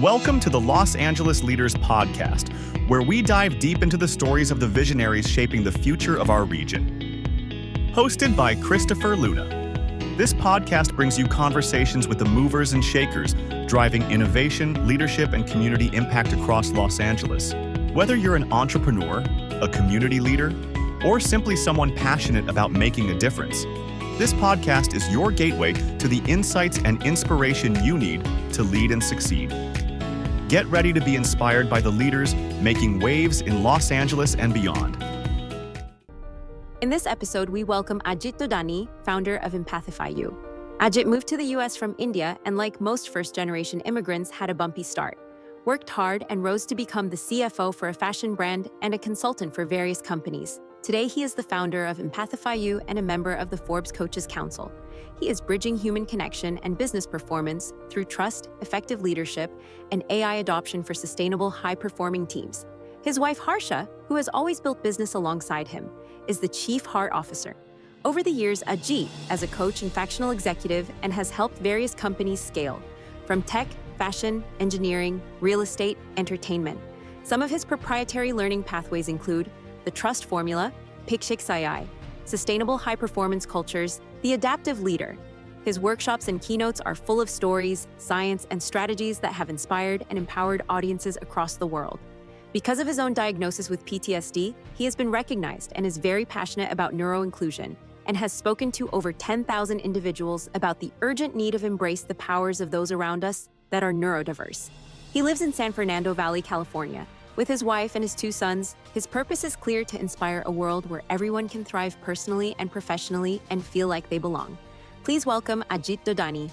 Welcome to the Los Angeles Leaders Podcast, where we dive deep into the stories of the visionaries shaping the future of our region. Hosted by Christopher Luna. This podcast brings you conversations with the movers and shakers, driving innovation, leadership, and community impact across Los Angeles. Whether you're an entrepreneur, a community leader, or simply someone passionate about making a difference, this podcast is your gateway to the insights and inspiration you need to lead and succeed. Get ready to be inspired by the leaders making waves in Los Angeles and beyond. In this episode, we welcome Ajit Dodani, founder of EmpathifyU. Ajit moved to the US from India and, like most first-generation immigrants, had a bumpy start. Worked hard and rose to become the CFO for a fashion brand and a consultant for various companies. Today, he is the founder of EmpathifyU and a member of the Forbes Coaches Council. He is bridging human connection and business performance through trust, effective leadership, and AI adoption for sustainable, high-performing teams. His wife, Harsha, who has always built business alongside him, is the Chief Heart Officer. Over the years, Ajit, as a coach and factional executive, and has helped various companies scale, from tech, fashion, engineering, real estate, entertainment. Some of his proprietary learning pathways include the Trust Formula, Pikshiksai, Sustainable High-Performance Cultures, The Adaptive Leader. His workshops and keynotes are full of stories, science, and strategies that have inspired and empowered audiences across the world. Because of his own diagnosis with PTSD, he has been recognized and is very passionate about neuroinclusion and has spoken to over 10,000 individuals about the urgent need of embrace the powers of those around us that are neurodiverse. He lives in San Fernando Valley, California. With his wife and his two sons, his purpose is clear: to inspire a world where everyone can thrive personally and professionally and feel like they belong. Please welcome Ajit Dodani.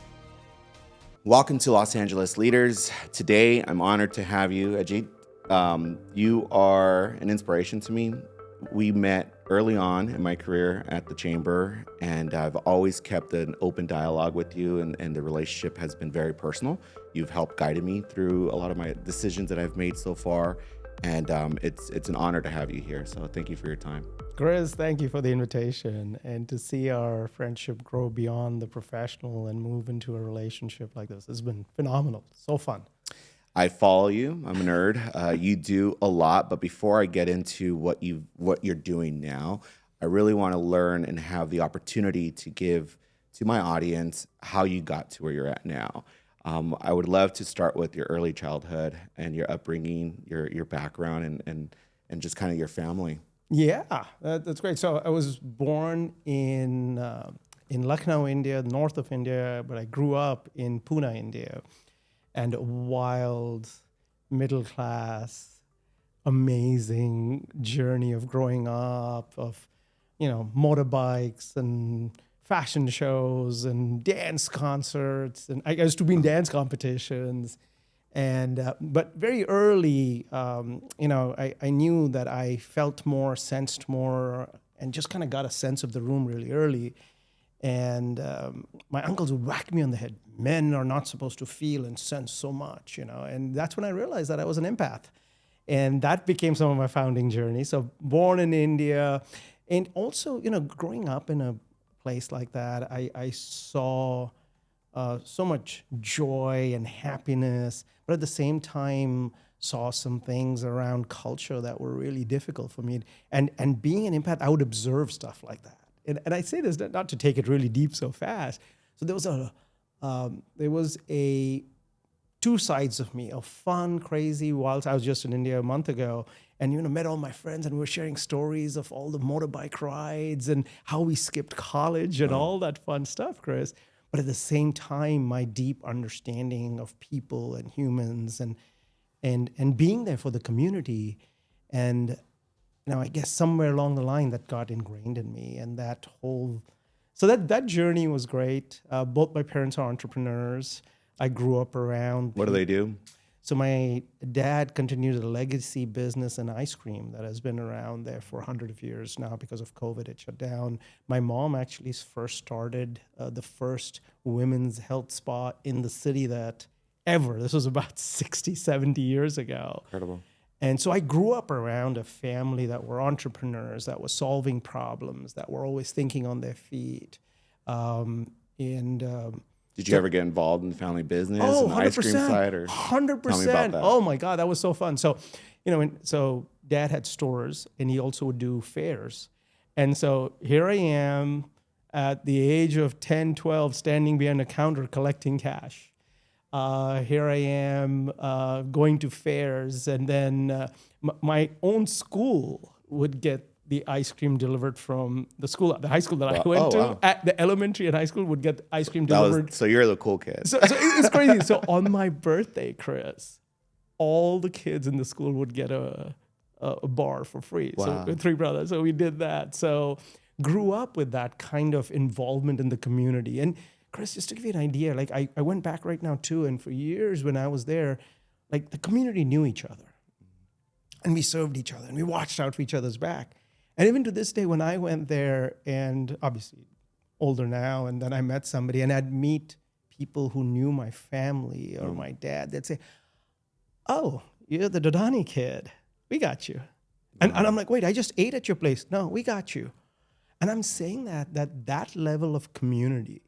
Welcome to Los Angeles Leaders. Today, I'm honored to have you, Ajit. You are an inspiration to me. We met early on in my career at the Chamber, and I've always kept an open dialogue with you, and the relationship has been very personal. You've helped guided me through a lot of my decisions that I've made so far, and it's an honor to have you here. So thank you for your time. Chris, thank you for the invitation, and to see our friendship grow beyond the professional and move into a relationship like this has been phenomenal. So fun. I follow you. I'm a nerd. You do a lot, but before I get into what you're doing now, I really want to learn and have the opportunity to give to my audience how you got to where you're at now. I would love to start with your early childhood and your upbringing, your background, and just kind of your family. Yeah, that's great. So I was born in Lucknow, India, north of India, but I grew up in Pune, India. And a wild, middle-class, amazing journey of growing up, of, motorbikes and fashion shows and dance concerts. And I used to be in dance competitions. And but very early, I knew that I felt more, sensed more, and just kind of got a sense of the room really early. And my uncles would whack me on the head. Men are not supposed to feel and sense so much, and that's when I realized that I was an empath. And that became some of my founding journey. So born in India, and also, growing up in a place like that, I saw so much joy and happiness, but at the same time saw some things around culture that were really difficult for me. And being an empath, I would observe stuff like that. And I say this not to take it really deep so fast. So there was two sides of me, a fun, crazy, wild. I was just in India a month ago, and met all my friends, and we were sharing stories of all the motorbike rides and how we skipped college and all that fun stuff, Chris. But at the same time, my deep understanding of people and humans, and being there for the community, and I guess somewhere along the line that got ingrained in me, and so that journey was great. Both my parents are entrepreneurs. I grew up around. What do they do? So my dad continued a legacy business in ice cream that has been around there for 100 years now. Because of COVID, it shut down. My mom actually first started the first women's health spa in the city this was about 60, 70 years ago. Incredible. And so I grew up around a family that were entrepreneurs, that were solving problems, that were always thinking on their feet. Did you ever get involved in the family business Oh, and the ice cream 100%. side? Or 100%. tell me about that. Oh my God, that was so fun. So, so Dad had stores, and he also would do fairs. And so here I am at the age of 10, 12, standing behind a counter collecting cash. Here I am going to fairs, and then my own school would get the ice cream delivered from the school, the high school that I went to. Wow. At the elementary and high school would get the ice cream delivered. So you're the cool kid. So it's crazy. So on my birthday, Chris, all the kids in the school would get a bar for free. Wow. So 3 brothers. So we did that. So grew up with that kind of involvement in the community. And Chris, just to give you an idea, like I went back right now too, and for years when I was there, like the community knew each other. And we served each other, and we watched out for each other's back. And even to this day, when I went there, and obviously older now, and then I met somebody, and I'd meet people who knew my family or my dad, they'd say, "Oh, you're the Dodani kid. We got you." And I'm like, "Wait, I just ate at your place." "No, we got you." And I'm saying that level of community,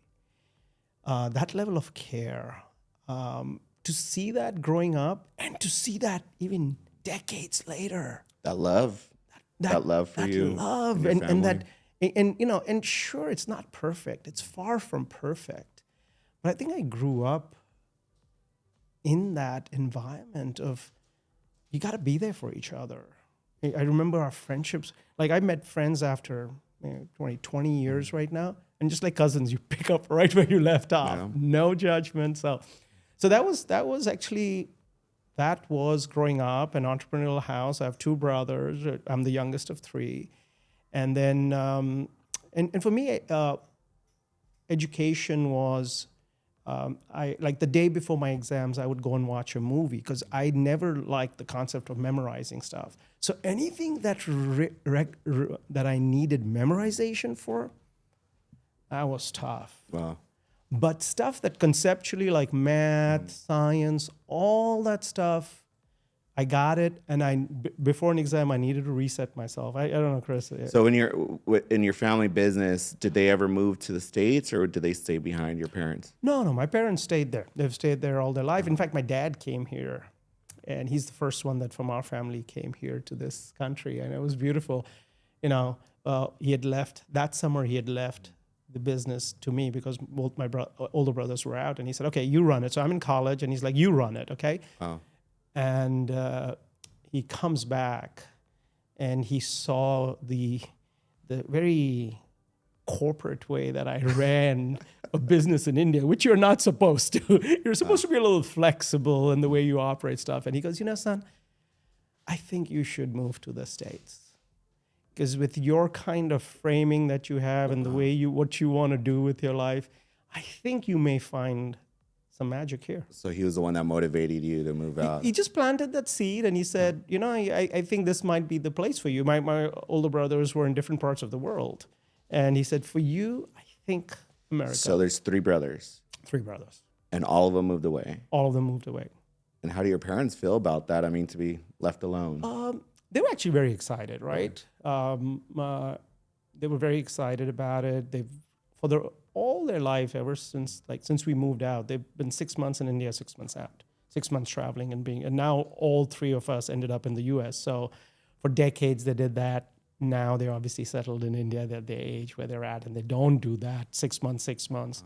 that level of care, to see that growing up, and to see that even decades later. That love. That love for you. That love, and that, and sure, it's not perfect. It's far from perfect. But I think I grew up in that environment of, you got to be there for each other. I remember our friendships. Like I met friends after 20 years right now, and just like cousins, you pick up right where you left off. Yeah. No judgment. So that was actually. That was growing up, an entrepreneurial house. I have 2 brothers. I'm the youngest of 3. And then, and for me, education was, I like the day before my exams, I would go and watch a movie because I never liked the concept of memorizing stuff. So anything that that I needed memorization for, that was tough. Wow. But stuff that conceptually, like math, science, all that stuff, I got it. And before an exam, I needed to reset myself. I don't know, Chris. So in your family business, did they ever move to the States, or did they stay behind your parents? No, my parents stayed there. They've stayed there all their life. In fact, my dad came here, and he's the first one that from our family came here to this country. And it was beautiful. He had left, that summer he had left the business to me because both my older brothers were out, and he said, "Okay, you run it." So I'm in college, and he's like, "You run it, okay?" Oh. And he comes back, and he saw the very corporate way that I ran a business in India, which you're not supposed to. You're supposed to be a little flexible in the way you operate stuff. And he goes, "Son, I think you should move to the States. Because with your kind of framing that you have and the way what you want to do with your life, I think you may find some magic here." So he was the one that motivated you to move out. He just planted that seed, and he said, I think this might be the place for you. My older brothers were in different parts of the world. And he said, "For you, I think America." So there's 3 brothers. 3 brothers. And all of them moved away. All of them moved away. And how do your parents feel about that? I mean, to be left alone. They were actually very excited, right? They were very excited about it. They've, all their life, ever since we moved out, they've been 6 months in India, 6 months out, 6 months traveling and now all 3 of us ended up in the U.S. So for decades they did that. Now they're obviously settled in India. They're at the age where they're at, and they don't do that 6 months, 6 months.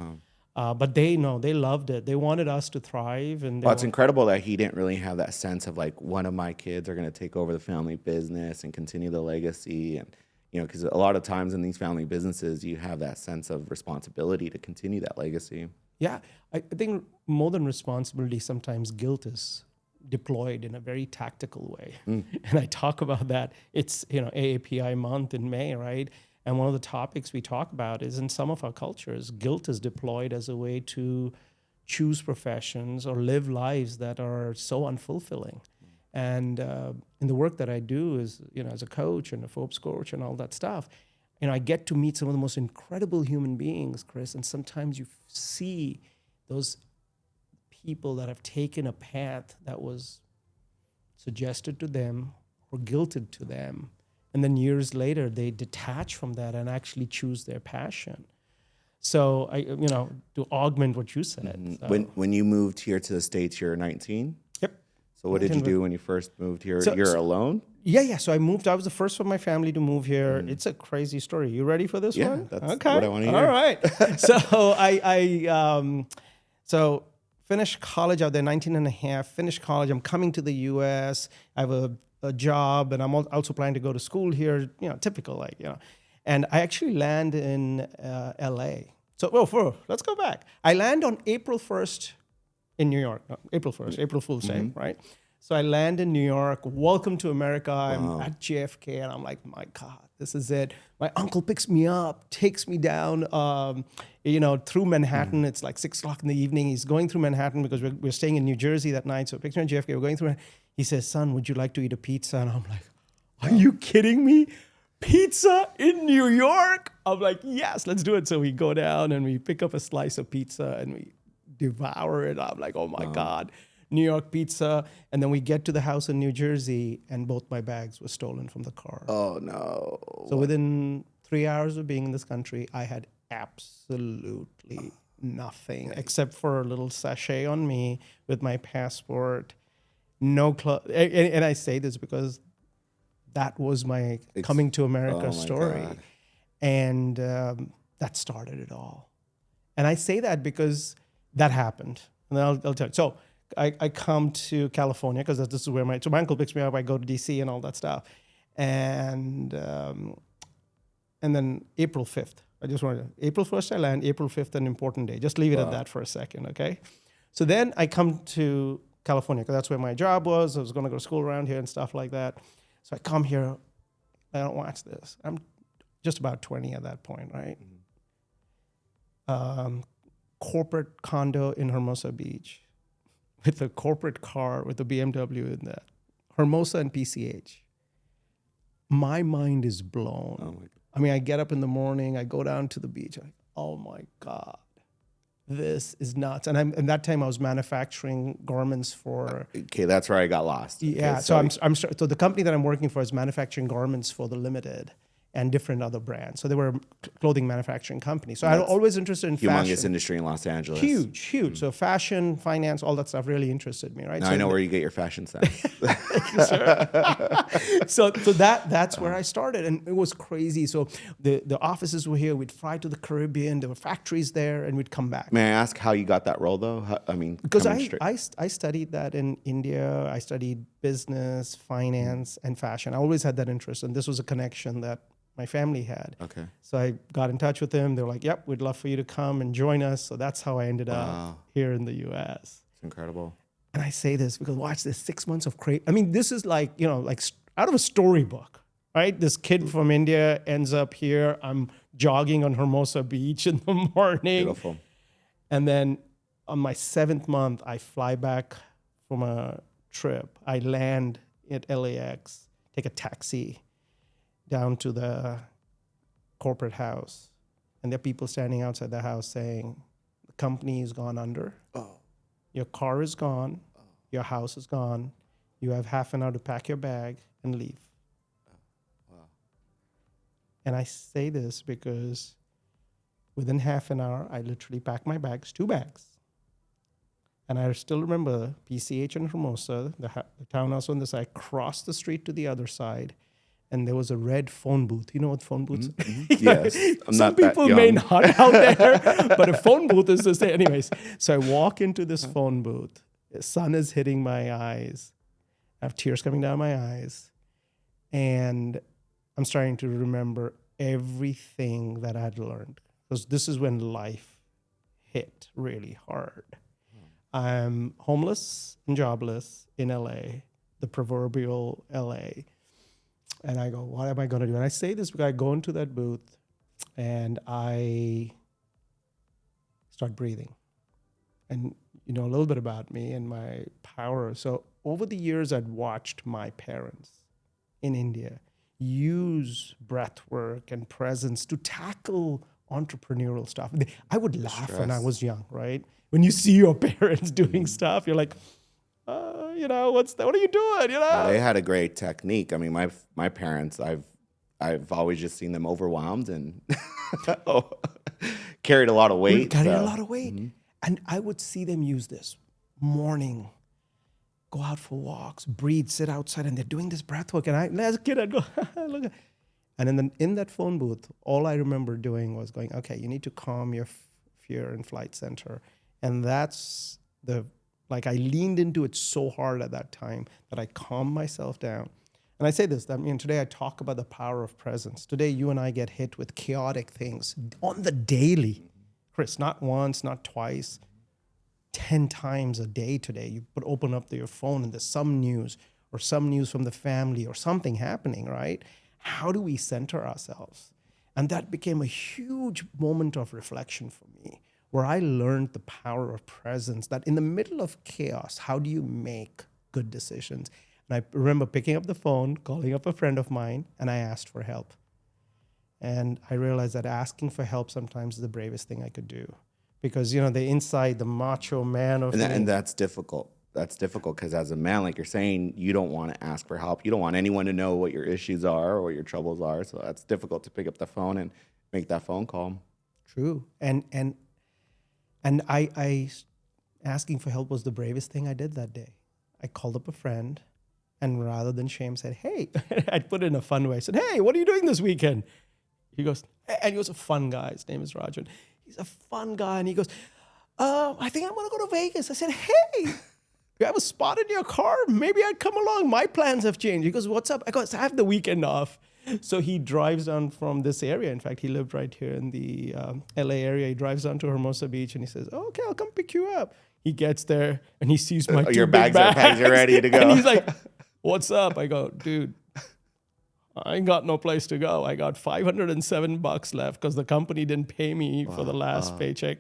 But they loved it. They wanted us to thrive. And It's incredible that he didn't really have that sense of like, one of my kids are going to take over the family business and continue the legacy. And, because a lot of times in these family businesses, you have that sense of responsibility to continue that legacy. Yeah, I think more than responsibility, sometimes guilt is deployed in a very tactical way. And I talk about that. It's, AAPI month in May, right? And one of the topics we talk about is, in some of our cultures, guilt is deployed as a way to choose professions or live lives that are so unfulfilling. And in the work that I do is, as a coach and a Forbes coach and all that stuff, I get to meet some of the most incredible human beings, Chris, and sometimes you see those people that have taken a path that was suggested to them or guilted to them, and then years later they detach from that and actually choose their passion. So to augment what you said. So. When you moved here to the States, you're 19? Yep. So what did you do when you first moved here? So- You're so- alone? Yeah. So I moved. I was the first of my family to move here. It's a crazy story. You ready for this Yeah, one? that's what I wanna hear. All right. So I finished college out there, 19 and a half, finished college. I'm coming to the U.S. I have a job, and I'm also planning to go to school here, typical, And I actually land in L.A. So, let's go back. I land on April 1st in New York. April 1st, April Fool's Day, right? So I land in New York. Welcome to America. I'm at JFK, and I'm like, my God, this is it. My uncle picks me up, takes me down, through Manhattan. It's like 6 o'clock in the evening. He's going through Manhattan because we're staying in New Jersey that night. So picks me on JFK. We're going through. He says, "Son, would you like to eat a pizza?" And I'm like, "Are you kidding me? Pizza in New York?" I'm like, "Yes, let's do it." So we go down and we pick up a slice of pizza and we devour it. I'm like, "Oh my God." New York pizza, and then we get to the house in New Jersey, and both my bags were stolen from the car. Oh, no. So within 3 hours of being in this country, I had absolutely nothing except for a little sachet on me with my passport, no clothes. And I say this because that was my coming to America story. God. And that started it all. And I say that because that happened. And then I'll tell you. So I come to California because this is where my uncle picks me up. I go to DC and all that stuff. And then April 5th, April 1st I land, April 5th, an important day. Just leave it at that for a second, okay? So then I come to California because that's where my job was. I was going to go to school around here and stuff like that. So I come here. I don't watch this. I'm just about 20 at that point, right? Corporate condo in Hermosa Beach with a corporate car with a BMW in that. Hermosa and PCH. My mind is blown. Oh my God. I mean, I get up in the morning, I go down to the beach. I'm like, oh my God, this is nuts. And that time I was manufacturing garments for. Okay, that's where I got lost. Yeah, Okay, so the company that I'm working for is manufacturing garments for the Limited and different other brands. So they were a clothing manufacturing company. So I was always interested in humongous fashion. industry in Los Angeles. Huge. So fashion, finance, all that stuff really interested me, right? Now so I know where you get your fashion sense. so that's where I started, and it was crazy. So the offices were here. We'd fly to the Caribbean. There were factories there, and we'd come back. May I ask how you got that role, though? Because I studied that in India. I studied business, finance, and fashion. I always had that interest, and this was a connection that my family had. Okay. So I got in touch with them. They were like, "Yep, we'd love for you to come and join us." So that's how I ended up here in the U.S. It's incredible. And I say this because watch this, 6 months of crazy. I mean, this is like out of a storybook, right? This kid from India ends up here. I'm jogging on Hermosa Beach in the morning. Beautiful. And then on my 7th month, I fly back from a trip. I land at LAX, take a taxi down to the corporate house. And there are people standing outside the house saying, the company has gone under. Oh. Your car is gone. Your house is gone. You have half an hour to pack your bag and leave. Wow. And I say this because within half an hour, I literally packed my bags, 2 bags. And I still remember PCH and Hermosa, the townhouse on the side, crossed the street to the other side. And there was a red phone booth. You know what phone booths are? Mm-hmm. Yes. Some people may not out there, but a phone booth is the same. Anyways, so I walk into this phone booth. The sun is hitting my eyes. I have tears coming down my eyes. And I'm starting to remember everything that I had learned. Because this is when life hit really hard. I'm homeless and jobless in LA, the proverbial LA. And I go, what am I going to do? And I say this because I go into that booth and I start breathing. And, a little bit about me and my power. So over the years, I'd watched my parents in India use breath work and presence to tackle entrepreneurial stuff. I would laugh when I was young, right? When you see your parents doing stuff, you're like, what are you doing? They had a great technique. I mean, my parents, I've always just seen them overwhelmed and Oh, carried a lot of weight. Carried a so- lot of weight. And I would see them use this morning, go out for walks, breathe, sit outside, and they're doing this breath work. And as a kid, I'd go, look at. And in that phone booth, all I remember doing was going, okay, you need to calm your fear and flight center. And that's I leaned into it so hard at that time that I calmed myself down. And I say this, today I talk about the power of presence. Today, you and I get hit with chaotic things on the daily. Chris, not once, not twice, 10 times a day today. You open up your phone and there's some news from the family or something happening, right? How do we center ourselves? And that became a huge moment of reflection for me, where I learned the power of presence, that in the middle of chaos, how do you make good decisions? And I remember picking up the phone, calling up a friend of mine, and I asked for help. And I realized that asking for help sometimes is the bravest thing I could do. Because, the macho man of me. And that's difficult. That's difficult because as a man, like you're saying, you don't want to ask for help. You don't want anyone to know what your issues are or what your troubles are. So that's difficult to pick up the phone and make that phone call. True. And I asking for help was the bravest thing I did that day. I called up a friend, and rather than shame, said, hey, I'd put it in a fun way. I said, hey, what are you doing this weekend? He goes, and he was a fun guy. His name is Rajan. He's a fun guy. And he goes, I think I'm going to go to Vegas. I said, hey, you have a spot in your car? Maybe I'd come along. My plans have changed. He goes, what's up? I go, I have the weekend off. So he drives down from this area. In fact, he lived right here in the LA area. He drives down to Hermosa Beach and he says, okay, I'll come pick you up. He gets there and he sees my two your big bags are ready to go. And he's like, what's up? I go, dude, I ain't got no place to go. I got $507 left because the company didn't pay me for the last paycheck.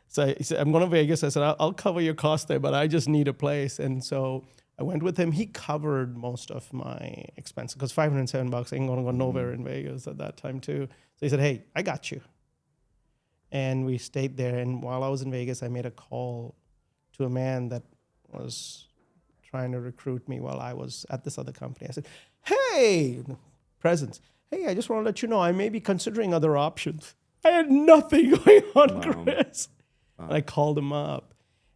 So he said, I'm going to Vegas. I said, I'll cover your cost there, but I just need a place. And so I went with him. He covered most of my expenses because $507 ain't going to go nowhere in Vegas at that time too. So he said, hey, I got you. And we stayed there. And while I was in Vegas, I made a call to a man that was trying to recruit me while I was at this other company. I said, hey, presence. Hey, I just want to let you know I may be considering other options. I had nothing going on, Chris. And I called him up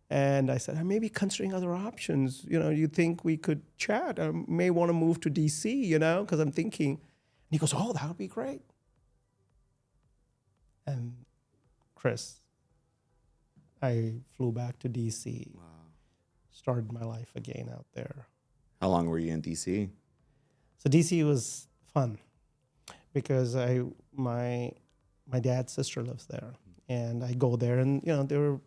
and I said, I may be considering other options. You think we could chat? I may want to move to DC, because I'm thinking. And he goes, oh, that would be great. And Chris, I flew back to DC, started my life again out there. How long were you in DC? So DC was fun because my dad's sister lives there. And I go there and, they were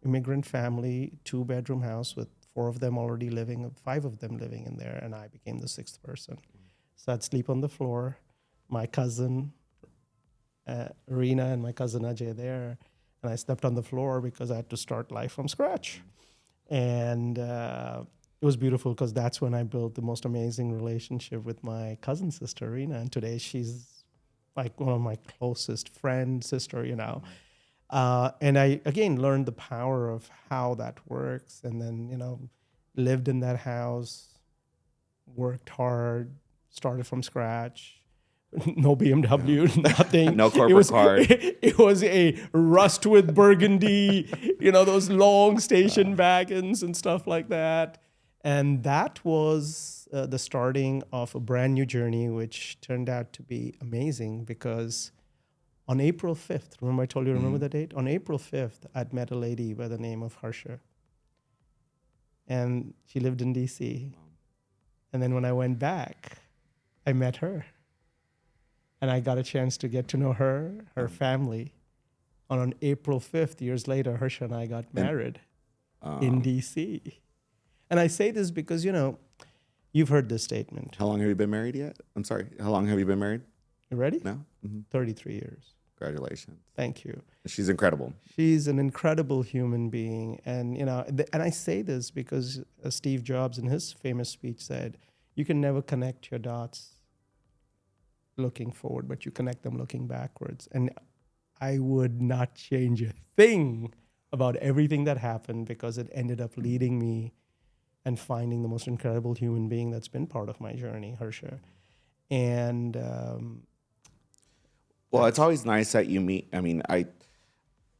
immigrant family, 2-bedroom house with 4 of them already living, 5 of them living in there. And I became the 6th person. So I'd sleep on the floor. My cousin, Rena, and my cousin Ajay there. And I slept on the floor because I had to start life from scratch. And it was beautiful because that's when I built the most amazing relationship with my cousin sister, Rena. And today she's like one of my closest friends, sister, And I, again, learned the power of how that works. And then, lived in that house, worked hard, started from scratch. No BMW, nothing. No corporate card. It was a rust with burgundy, those long station wagons and stuff like that. And that was the starting of a brand new journey, which turned out to be amazing because on April 5th, remember I told you, remember the date? On April 5th, I'd met a lady by the name of Harsha. And she lived in DC. And then when I went back, I met her. And I got a chance to get to know her family. And on April 5th, years later, Harsha and I got married in DC. And I say this because, you've heard this statement. How long have you been married yet? I'm sorry. How long have you been married? You ready? No? Mm-hmm. 33 years. Congratulations. Thank you. She's incredible. She's an incredible human being. And, and I say this because Steve Jobs in his famous speech said, you can never connect your dots looking forward, but you connect them looking backwards. And I would not change a thing about everything that happened because it ended up leading me and finding the most incredible human being that's been part of my journey, Harsha. And Well, it's always nice that you meet. I mean,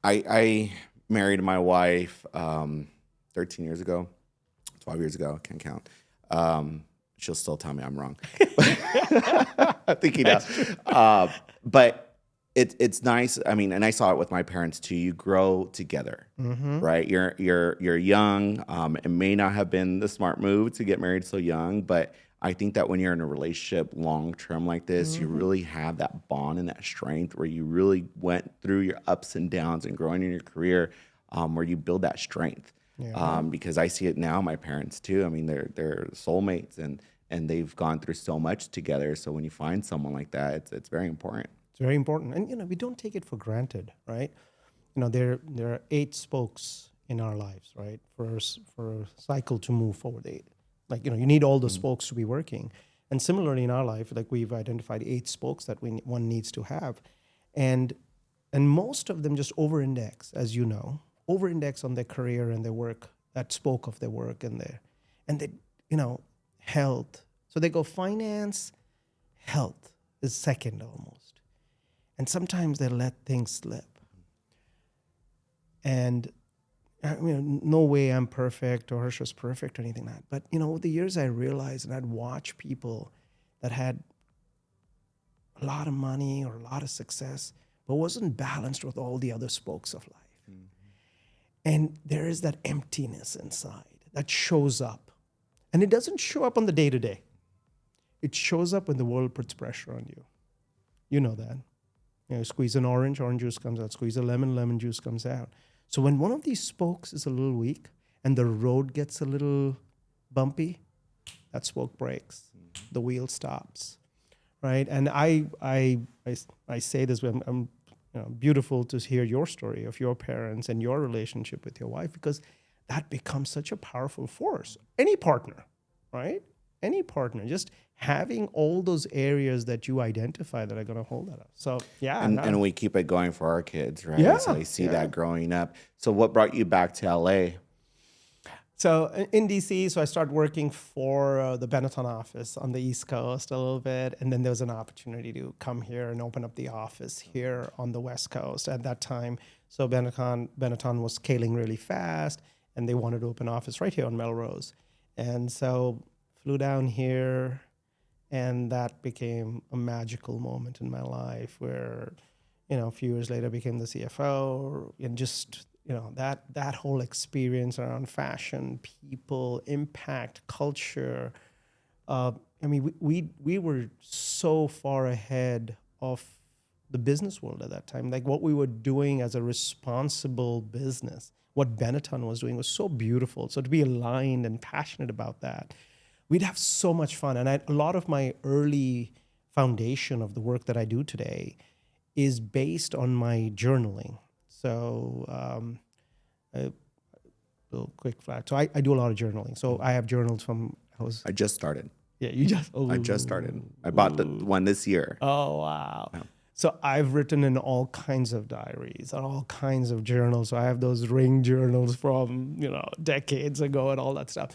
I married my wife 13 years ago, 12 years ago. I can't count. She'll still tell me I'm wrong. I think he knows. But it's nice. I mean, and I saw it with my parents too. You grow together, right? You're young. It may not have been the smart move to get married so young, but I think that when you're in a relationship long term like this, you really have that bond and that strength where you really went through your ups and downs and growing in your career, where you build that strength. Because I see it now, my parents too. I mean, they're soulmates and they've gone through so much together. So when you find someone like that, it's very important. It's very important. And, we don't take it for granted, right? There are 8 spokes in our lives, right? For a cycle to move forward, 8. You need all the spokes to be working. And similarly in our life, we've identified 8 spokes that one needs to have. And most of them just over-index, as you know, over-index on their career and their work, that spoke of their work and health. So they go finance, health is second almost. And sometimes they let things slip. And no way I'm perfect or Harsha's perfect or anything like that. But, over the years I realized, and I'd watch people that had a lot of money or a lot of success, but wasn't balanced with all the other spokes of life. And there is that emptiness inside that shows up. And it doesn't show up on the day-to-day. It shows up when the world puts pressure on you. You know that. Squeeze an orange juice comes out. Squeeze a lemon juice comes out. So when one of these spokes is a little weak and the road gets a little bumpy, that spoke breaks. The wheel stops, right? And I say this, I'm beautiful to hear your story of your parents and your relationship with your wife, because that becomes such a powerful force. Any partner, right? Any partner, just having all those areas that you identify that are going to hold that up. So, yeah. And we keep it going for our kids, right? Yeah, So they see that growing up. So what brought you back to LA? So in DC, so I started working for the Benetton office on the East Coast a little bit. And then there was an opportunity to come here and open up the office here on the West Coast at that time. So Benetton was scaling really fast and they wanted to open an office right here on Melrose. And so flew down here, and that became a magical moment in my life where, a few years later I became the CFO, and just, that whole experience around fashion, people, impact, culture. We were so far ahead of the business world at that time. Like what we were doing as a responsible business, what Benetton was doing was so beautiful. So to be aligned and passionate about that, we'd have so much fun. And a lot of my early foundation of the work that I do today is based on my journaling. So a little quick flash. So I do a lot of journaling. So I have journals from, I just started. Yeah, you just... I just started. I bought the one this year. Oh, wow. Yeah. So I've written in all kinds of diaries, all kinds of journals. So I have those ring journals from, decades ago and all that stuff.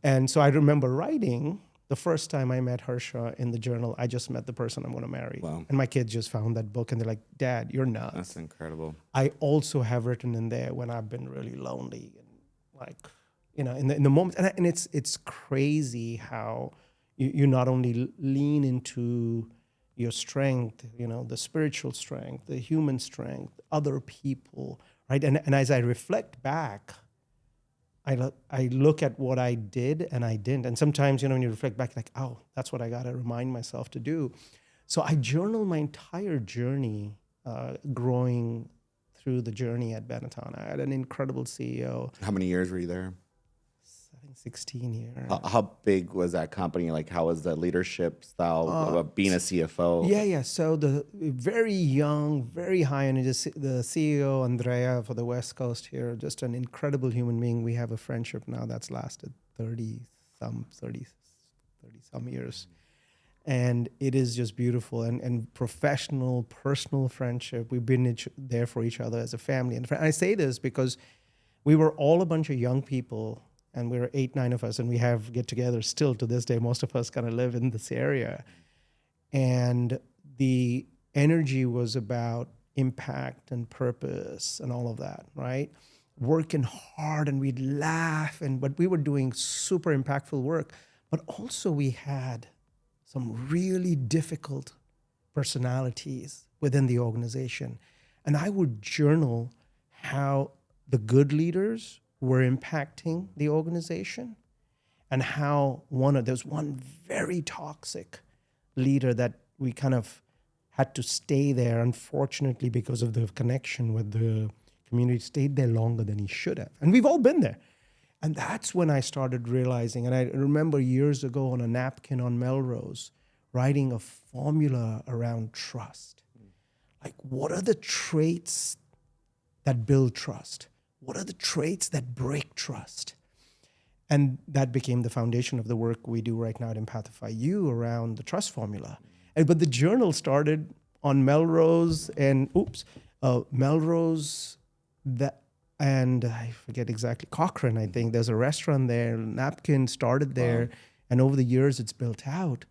And so I remember writing the first time I met Harsha in the journal, I just met the person I'm going to marry. Wow. And my kids just found that book and they're like, Dad, you're nuts. That's incredible. I also have written in there when I've been really lonely and in the moment. And it's crazy how you not only lean into your strength, the spiritual strength, the human strength, other people, right? And as I reflect back, I look at what I did and I didn't. And sometimes, when you reflect back, like, oh, that's what I got to remind myself to do. So I journal my entire journey growing through the journey at Benetton. I had an incredible CEO. How many years were you there? I think 16 years. How big was that company? Like, how was the leadership style of being a CFO? Yeah. So the very young, very high energy, the CEO, Andrea, for the West Coast here, just an incredible human being. We have a friendship now that's lasted 30 some years. And it is just beautiful and professional, personal friendship. We've been there for each other as a family. And I say this because we were all a bunch of young people, and we were 8-9 of us, and we have get-togethers still to this day. Most of us kind of live in this area. And the energy was about impact and purpose and all of that, right? Working hard, and we'd laugh, but we were doing super impactful work. But also we had some really difficult personalities within the organization. And I would journal how the good leaders were impacting the organization, and how there's one very toxic leader that we kind of had to stay there, unfortunately, because of the connection with the community, stayed there longer than he should have. And we've all been there. And that's when I started realizing, and I remember years ago on a napkin on Melrose, writing a formula around trust. Like, what are the traits that build trust? What are the traits that break trust? And that became the foundation of the work we do right now at EmpathifyU around the trust formula. But the journal started on Melrose and Melrose, and I forget exactly, Cochrane, I think. There's a restaurant there. Napkin started there. Wow. And over the years, it's built out.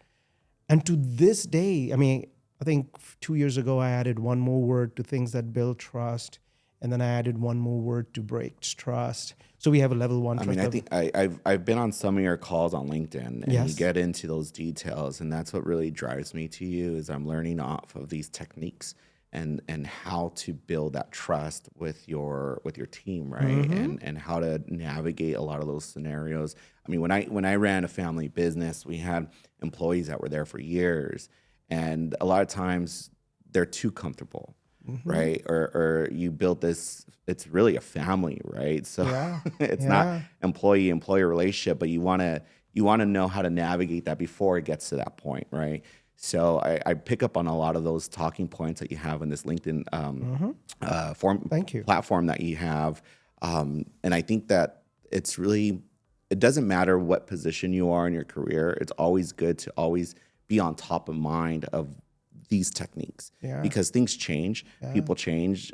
And to this day, I think 2 years ago, I added one more word to things that build trust. And then I added one more word to break trust. So we have a level 1 trust. I think I've been on some of your calls on LinkedIn, and you get into those details, and that's what really drives me to you, is I'm learning off of these techniques and how to build that trust with your team, right? Mm-hmm. And how to navigate a lot of those scenarios. When I ran a family business, we had employees that were there for years, and a lot of times they're too comfortable. Mm-hmm. Right? Or you built this, it's really a family, right? So it's not employee-employee relationship, but you want to know how to navigate that before it gets to that point, right? So I pick up on a lot of those talking points that you have in this LinkedIn platform that you have. And I think that it's really, it doesn't matter what position you are in your career. It's always good to always be on top of mind of these techniques, because things change, people change,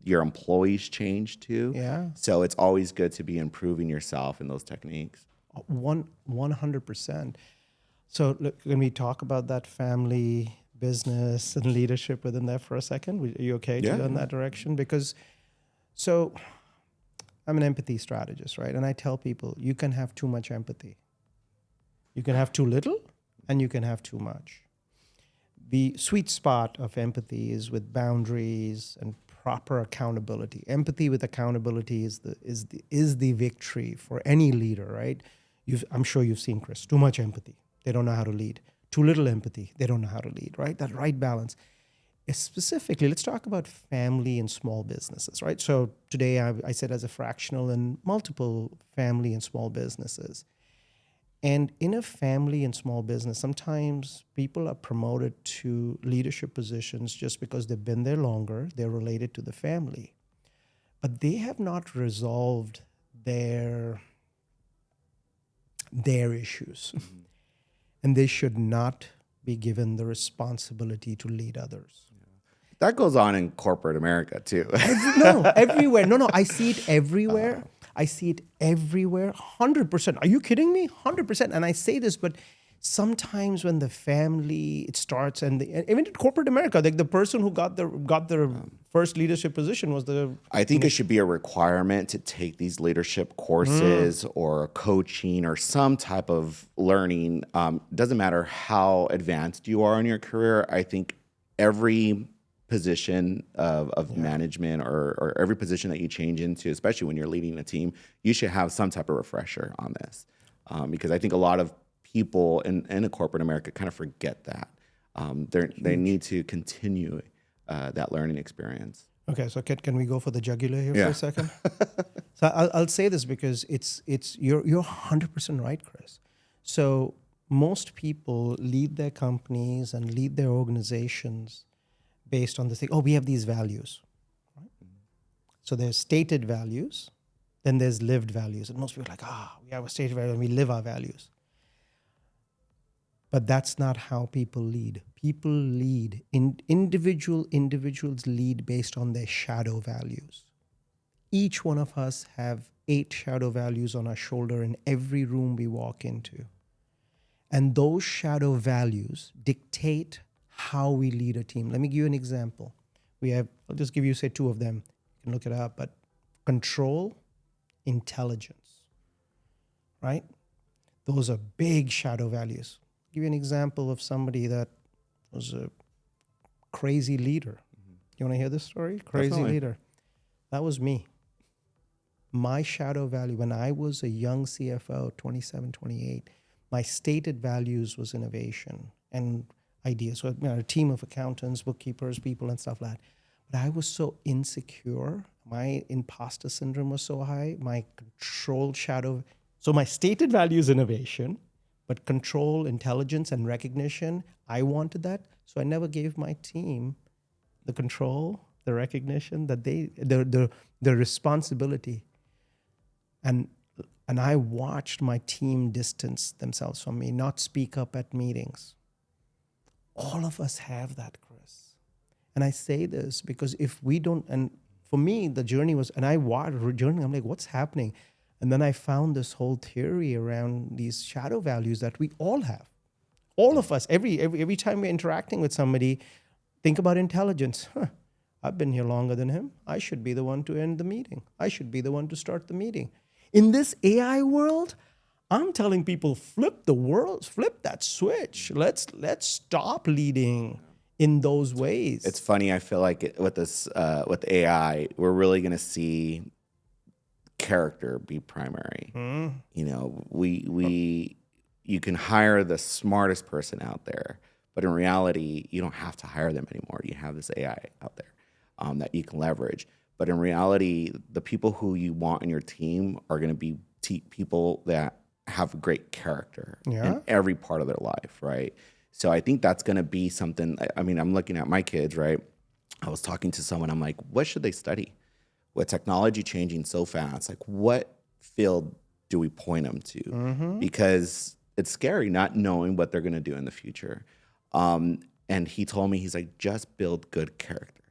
your employees change too. So it's always good to be improving yourself in those techniques. 100%. So look, can we talk about that family business and leadership within that for a second? Are you okay to go in that direction? Because, so I'm an empathy strategist, right? And I tell people, you can have too much empathy. You can have too little, and you can have too much. The sweet spot of empathy is with boundaries and proper accountability. Empathy with accountability is the victory for any leader, right? I'm sure you've seen, Chris, too much empathy, they don't know how to lead. Too little empathy, they don't know how to lead, right? That right balance. Specifically, let's talk about family and small businesses, right? So today I sit as a fractional in multiple family and small businesses. And in a family and small business, sometimes people are promoted to leadership positions just because they've been there longer, they're related to the family. But they have not resolved their issues. Mm-hmm. And they should not be given the responsibility to lead others. That goes on in corporate America too. Everywhere. No, I see it everywhere. I see it everywhere, 100%. Are you kidding me? 100%. And I say this, but sometimes when the family, it starts, and even in corporate America, like the person who got their first leadership position was the... I think it should be a requirement to take these leadership courses or coaching or some type of learning. Doesn't matter how advanced you are in your career. I think every position of management or every position that you change into, especially when you're leading a team, you should have some type of refresher on this. Because I think a lot of people in a corporate America kind of forget that. They need to continue that learning experience. Okay, so can we go for the jugular here for a second? So I'll say this because you're 100% right, Chris. So most people lead their companies and lead their organizations based on the thing, we have these values. Right? So there's stated values, then there's lived values. And most people are like, we have a stated value and we live our values. But that's not how people lead. People lead, individuals lead based on their shadow values. Each one of us have 8 shadow values on our shoulder in every room we walk into. And those shadow values dictate how we lead a team. Let me give you an example. I'll just give you, say, two of them. You can look it up, but control, intelligence, right? Those are big shadow values. I'll give you an example of somebody that was a crazy leader. You want to hear this story? Crazy Definitely. leader. That was me. My shadow value, when I was a young CFO, 27, 28, my stated values was innovation and ideas. So, a team of accountants, bookkeepers, people, and stuff like that. But I was so insecure. My imposter syndrome was so high. My control shadow. So my stated value is innovation, but control, intelligence, and recognition, I wanted that. So I never gave my team the control, the recognition, that the responsibility. And I watched my team distance themselves from me, not speak up at meetings. All of us have that, Chris. And I say this because if we don't, and for me, the journey was, and I watched the journey, I'm like, what's happening? And then I found this whole theory around these shadow values that we all have. All of us, every time we're interacting with somebody, think about intelligence. I've been here longer than him. I should be the one to end the meeting. I should be the one to start the meeting. In this AI world, I'm telling people, flip the world, flip that switch. Let's stop leading in those ways. It's funny. I feel like with AI, we're really going to see character be primary. You know, you can hire the smartest person out there, but in reality, you don't have to hire them anymore. You have this AI out there that you can leverage. But in reality, the people who you want in your team are going to be people that have great character in every part of their life, right? So I think that's going to be something. I mean, I'm looking at my kids, right? I was talking to someone. I'm like, what should they study? With technology changing so fast, like what field do we point them to? Because it's scary not knowing what they're going to do in the future. And he told me, he's like, just build good character.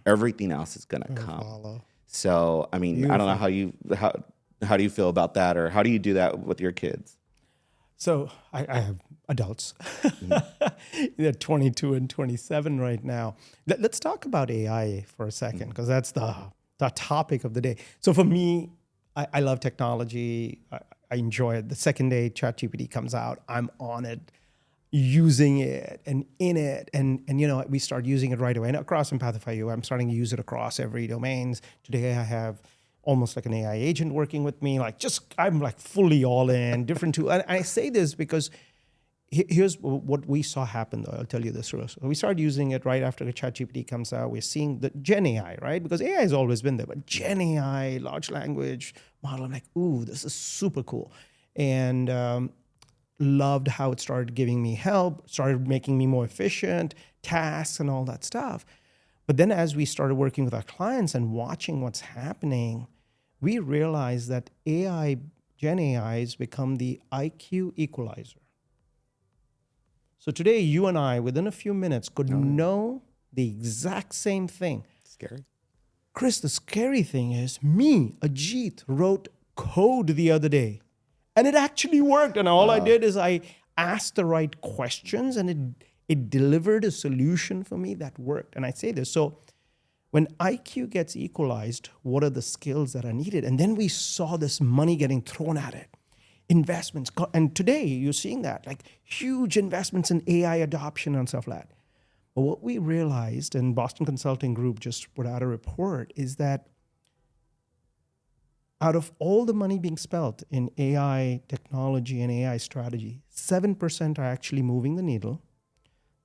Everything else is going to come. Follow. So, I mean, Beautiful. I don't know how do you feel about that, or how do you do that with your kids? So I have adults. They're 22 and 27 right now. Let's talk about AI for a second, because that's the topic of the day. So for me, I love technology. I enjoy it. The second day ChatGPT comes out, I'm on it, using it and in it. And you know, we start using it right away. And across EmpathifyU, I'm starting to use it across every domains. Today I have almost like an AI agent working with me. I'm like fully all in, different tools. And I say this because here's what we saw happen, though. I'll tell you this. So we started using it right after the ChatGPT comes out. We're seeing the Gen AI, right? Because AI has always been there, but Gen AI, large language model, I'm like, ooh, this is super cool. And loved how it started giving me help, started making me more efficient, tasks and all that stuff. But then as we started working with our clients and watching what's happening, we realized that Gen AI has become the IQ equalizer. So today, you and I, within a few minutes, could know the exact same thing. Scary. Chris, the scary thing is, me, Ajit, wrote code the other day, and it actually worked. And all I did is I asked the right questions, and it delivered a solution for me that worked. And I say this, so when IQ gets equalized, what are the skills that are needed? And then we saw this money getting thrown at it. Investments. And today you're seeing that, like huge investments in AI adoption and stuff like that. But what we realized, and Boston Consulting Group just put out a report, is that out of all the money being spent in AI technology and AI strategy, 7% are actually moving the needle.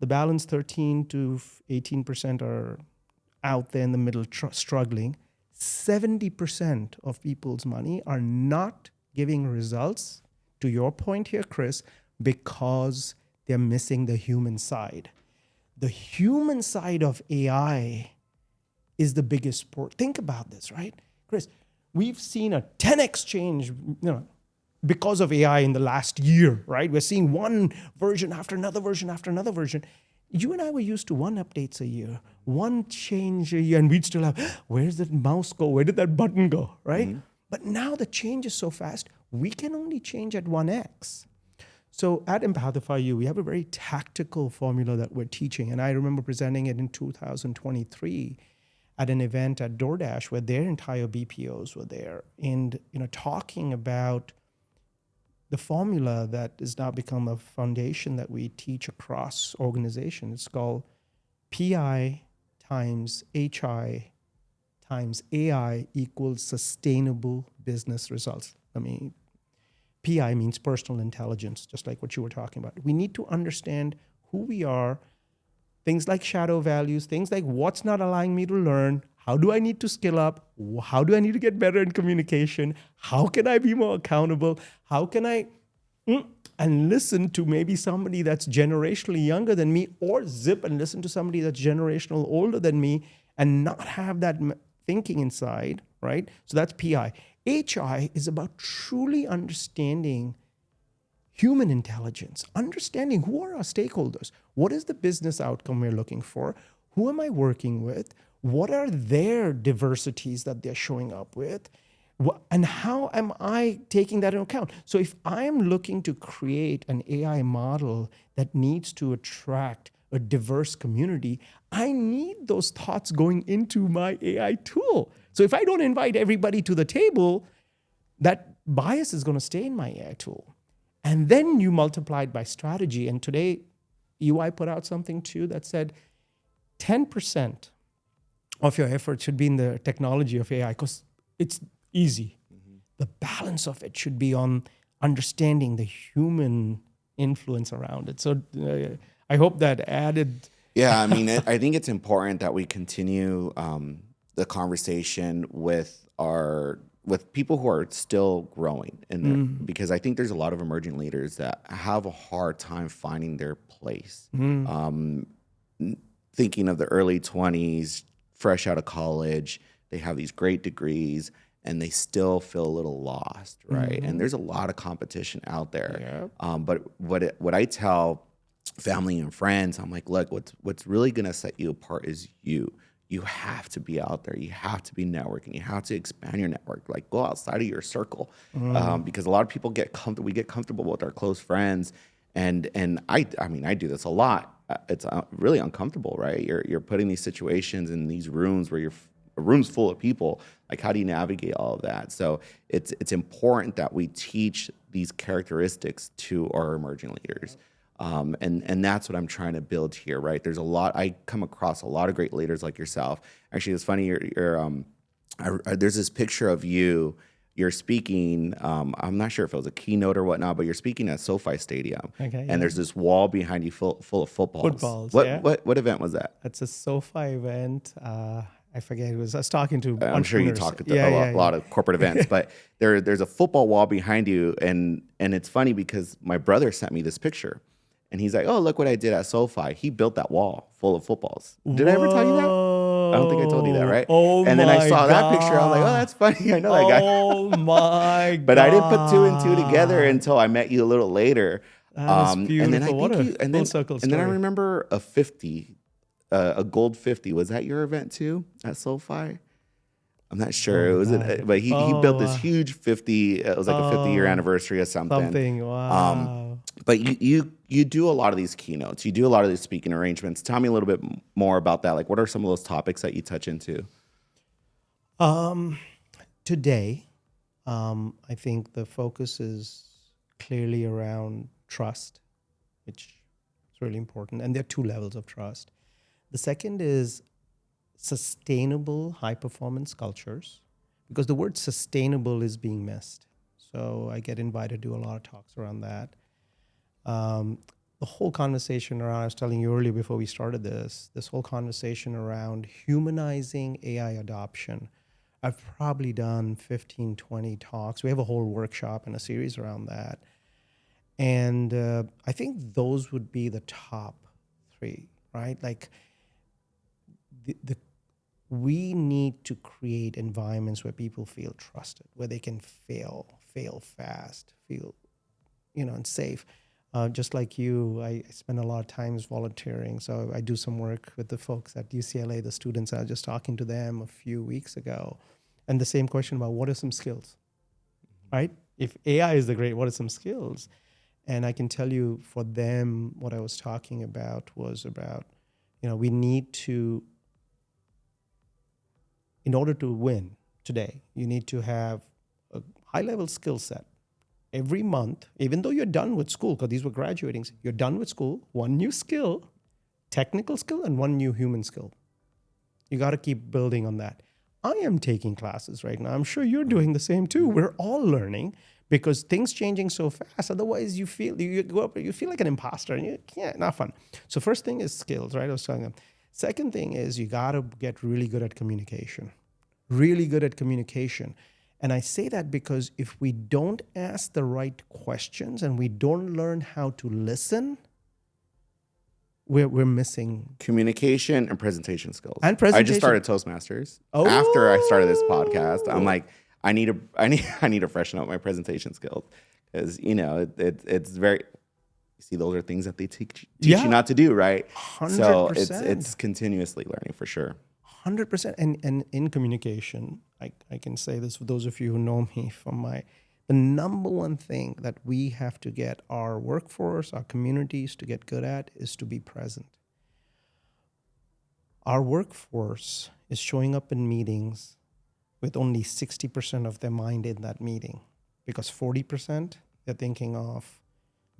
The balance 13 to 18% are out there in the middle struggling. 70% of people's money are not giving results, to your point here, Chris, because they're missing the human side. The human side of AI is the biggest sport. Think about this, right? Chris, we've seen a 10x change, because of AI in the last year, right? We're seeing one version after another version after another version. You and I were used to one updates a year, one change a year, and we'd still have, where's that mouse go? Where did that button go, right? But now the change is so fast, we can only change at 1x. So at EmpathifyU, we have a very tactical formula that we're teaching. And I remember presenting it in 2023 at an event at DoorDash where their entire BPOs were there, and talking about the formula that has now become a foundation that we teach across organizations. It's called PI times HI times AI equals sustainable business results. PI means personal intelligence, just like what you were talking about. We need to understand who we are, things like shadow values, things like what's not allowing me to learn, how do I need to skill up, how do I need to get better in communication, how can I be more accountable, how can I and listen to maybe somebody that's generationally younger than me, or zip and listen to somebody that's generational older than me and not have that thinking inside, right? So that's PI. HI is about truly understanding human intelligence, understanding who are our stakeholders, what is the business outcome we're looking for, who am I working with, what are their diversities that they're showing up with, and how am I taking that into account? So if I'm looking to create an AI model that needs to attract a diverse community, I need those thoughts going into my AI tool. So if I don't invite everybody to the table, that bias is going to stay in my AI tool. And then you multiply it by strategy. And today, UI put out something too that said 10% of your effort should be in the technology of AI because it's easy. Mm-hmm. The balance of it should be on understanding the human influence around it. So I hope that added. Yeah, I think it's important that we continue the conversation with people who are still growing in there, because I think there's a lot of emerging leaders that have a hard time finding their place. Thinking of the early 20s, fresh out of college, they have these great degrees and they still feel a little lost, right? And there's a lot of competition out there. Yeah. But what I tell family and friends, I'm like, look, what's really gonna set you apart is you. You have to be out there. You have to be networking. You have to expand your network. Like, go outside of your circle, because a lot of people get comfortable with our close friends, and I do this a lot. It's really uncomfortable, right? You're putting these situations in these rooms where a room's full of people. Like, how do you navigate all of that? So it's important that we teach these characteristics to our emerging leaders. And that's what I'm trying to build here, right? I come across a lot of great leaders like yourself. Actually, it's funny, there's this picture of you're speaking, I'm not sure if it was a keynote or whatnot, but you're speaking at SoFi Stadium. Okay, and there's this wall behind you full of footballs. What event was that? It's a SoFi event. I forget. I was talking to I'm sure you talked at a lot of corporate events, but there's a football wall behind you, and it's funny because my brother sent me this picture. And he's like, oh, look what I did at SoFi. He built that wall full of footballs. Did I ever tell you that? I don't think I told you that, right? And then I saw that picture. I was like, oh, that's funny. I know that guy. Oh, my God. But I didn't put two and two together until I met you a little later. That's beautiful. And then And then I remember a 50, a gold 50. Was that your event too at SoFi? I'm not sure. It was, but he built this huge 50. It was like a 50-year anniversary or something. Wow. But you do a lot of these keynotes. You do a lot of these speaking arrangements. Tell me a little bit more about that. Like, what are some of those topics that you touch into? Today, I think the focus is clearly around trust, which is really important. And there are two levels of trust. The second is sustainable high-performance cultures, because the word sustainable is being missed. So I get invited to do a lot of talks around that. The whole conversation around, I was telling you earlier before we started this whole conversation around humanizing AI adoption. I've probably done 15, 20 talks. We have a whole workshop and a series around that. And I think those would be the top three, right? Like, we need to create environments where people feel trusted, where they can fail fast, feel, and safe. Just like you, I spend a lot of times volunteering. So I do some work with the folks at UCLA, the students. I was just talking to them a few weeks ago. And the same question about what are some skills, right? If AI is the great, what are some skills? And I can tell you for them, what I was talking about was about, we need to, in order to win today, you need to have a high-level skill set. Every month, even though you're done with school, because these were graduating, you're done with school, one new skill, technical skill, and one new human skill. You got to keep building on that. I am taking classes right now. I'm sure you're doing the same too. We're all learning because things changing so fast. Otherwise, you go up, you feel like an imposter, and you can't. Not fun. So first thing is skills, right? I was telling them. Second thing is you got to get really good at communication. Really good at communication. And I say that because if we don't ask the right questions and we don't learn how to listen, we're missing communication and presentation skills. And presentation. I just started Toastmasters. After I started this podcast, I'm like, I need to freshen up my presentation skills because it's very. You see, those are things that they teach you not to do, right? 100%. So it's continuously learning for sure. 100%. And in communication, I can say this for those of you who know me the number one thing that we have to get our workforce, our communities to get good at is to be present. Our workforce is showing up in meetings with only 60% of their mind in that meeting because 40% they're thinking of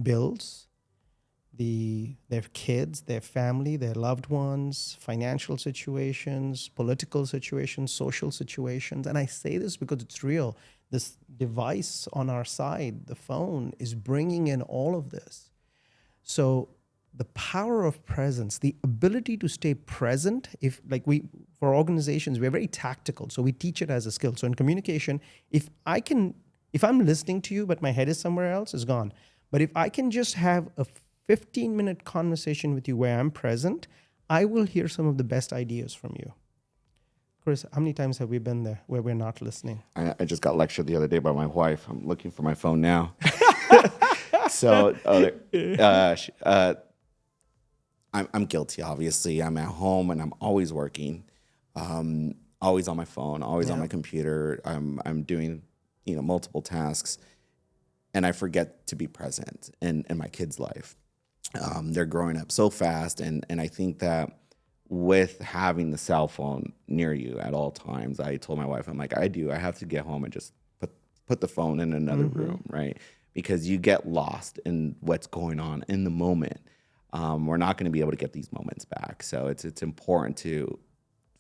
bills, their kids, their family, their loved ones, financial situations, political situations, social situations. And I say this because it's real. This device on our side, the phone, is bringing in all of this. So the power of presence, the ability to stay present, for organizations, we're very tactical. So we teach it as a skill. So in communication, if I'm listening to you, but my head is somewhere else, it's gone. But if I can just have a 15-minute conversation with you where I'm present, I will hear some of the best ideas from you. Chris, how many times have we been there where we're not listening? I just got lectured the other day by my wife. I'm looking for my phone now. So I'm guilty, obviously. I'm at home and I'm always working, always on my phone, always on my computer. I'm doing multiple tasks, and I forget to be present in my kids' life. They're growing up so fast, and I think that with having the cell phone near you at all times, I told my wife, I'm like, I have to get home and just put the phone in another room, right? Because you get lost in what's going on in the moment. We're not going to be able to get these moments back. So it's important to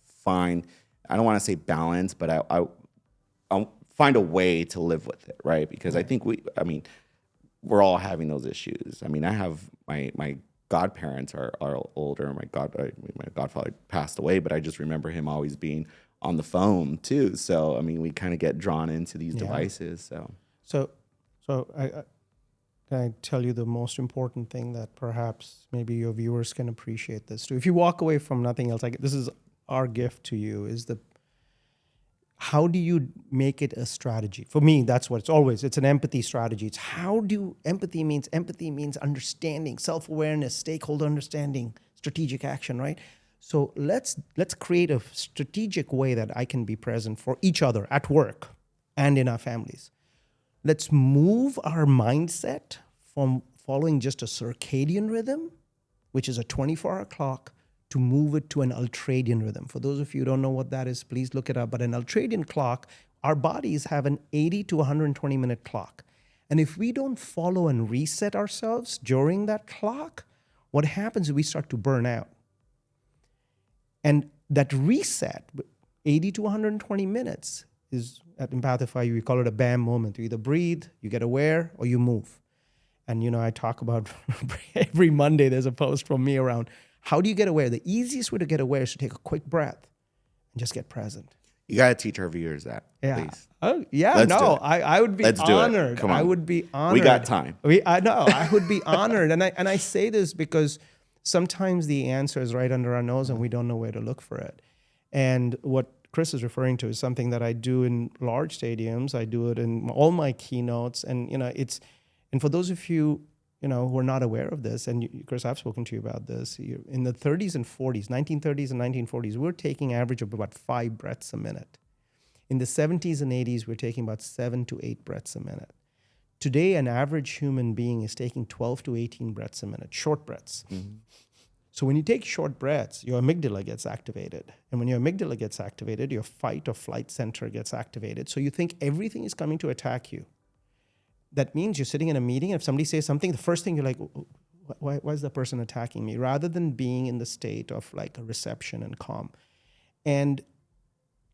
find, I don't want to say balance, but I'll find a way to live with it, right? Because I think we're all having those issues. I have my godparents are older. My godfather passed away, but I just remember him always being on the phone too. So we kind of get drawn into these devices. So can I tell you the most important thing that perhaps maybe your viewers can appreciate this too? If you walk away from nothing else, this is our gift to you, is how do you make it a strategy? For me, that's what it's an empathy strategy. It's empathy means understanding, self-awareness, stakeholder understanding, strategic action, right? So let's create a strategic way that I can be present for each other at work and in our families. Let's move our mindset from following just a circadian rhythm, which is a 24-hour clock, to move it to an ultradian rhythm. For those of you who don't know what that is, please look it up. But an ultradian clock, our bodies have an 80 to 120-minute clock. And if we don't follow and reset ourselves during that clock, what happens is we start to burn out. And that reset, 80 to 120 minutes, is at Empathify, we call it a BAM moment. You either breathe, you get aware, or you move. And I talk about every Monday there's a post from me around how do you get aware? The easiest way to get aware is to take a quick breath and just get present. You got to teach our viewers that, please. Oh, yeah, Let's no, I would be honored. Come on. I would be honored. We got time. I know, I would be honored. And I say this because sometimes the answer is right under our nose and we don't know where to look for it. And what Chris is referring to is something that I do in large stadiums. I do it in all my keynotes. And, and for those of you, who are not aware of this, and Chris, I've spoken to you about this, in the 30s and 40s, 1930s and 1940s, we're taking average of about 5 breaths a minute. In the 70s and 80s, we're taking about 7 to 8 breaths a minute. Today, an average human being is taking 12 to 18 breaths a minute, short breaths. So when you take short breaths, your amygdala gets activated. And when your amygdala gets activated, your fight or flight center gets activated. So you think everything is coming to attack you. That means you're sitting in a meeting. If somebody says something, the first thing you're like, why is that person attacking me? Rather than being in the state of like a reception and calm. And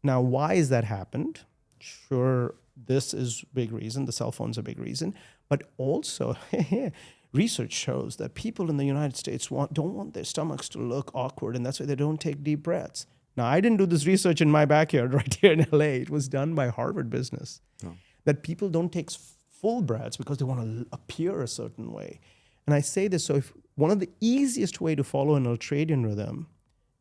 now, why has that happened? Sure, this is a big reason. The cell phone's a big reason. But also, research shows that people in the United States don't want their stomachs to look awkward, and that's why they don't take deep breaths. Now, I didn't do this research in my backyard right here in LA. It was done by Harvard Business. That people don't take full breaths because they want to appear a certain way. And I say this, so if one of the easiest way to follow an ultradian rhythm,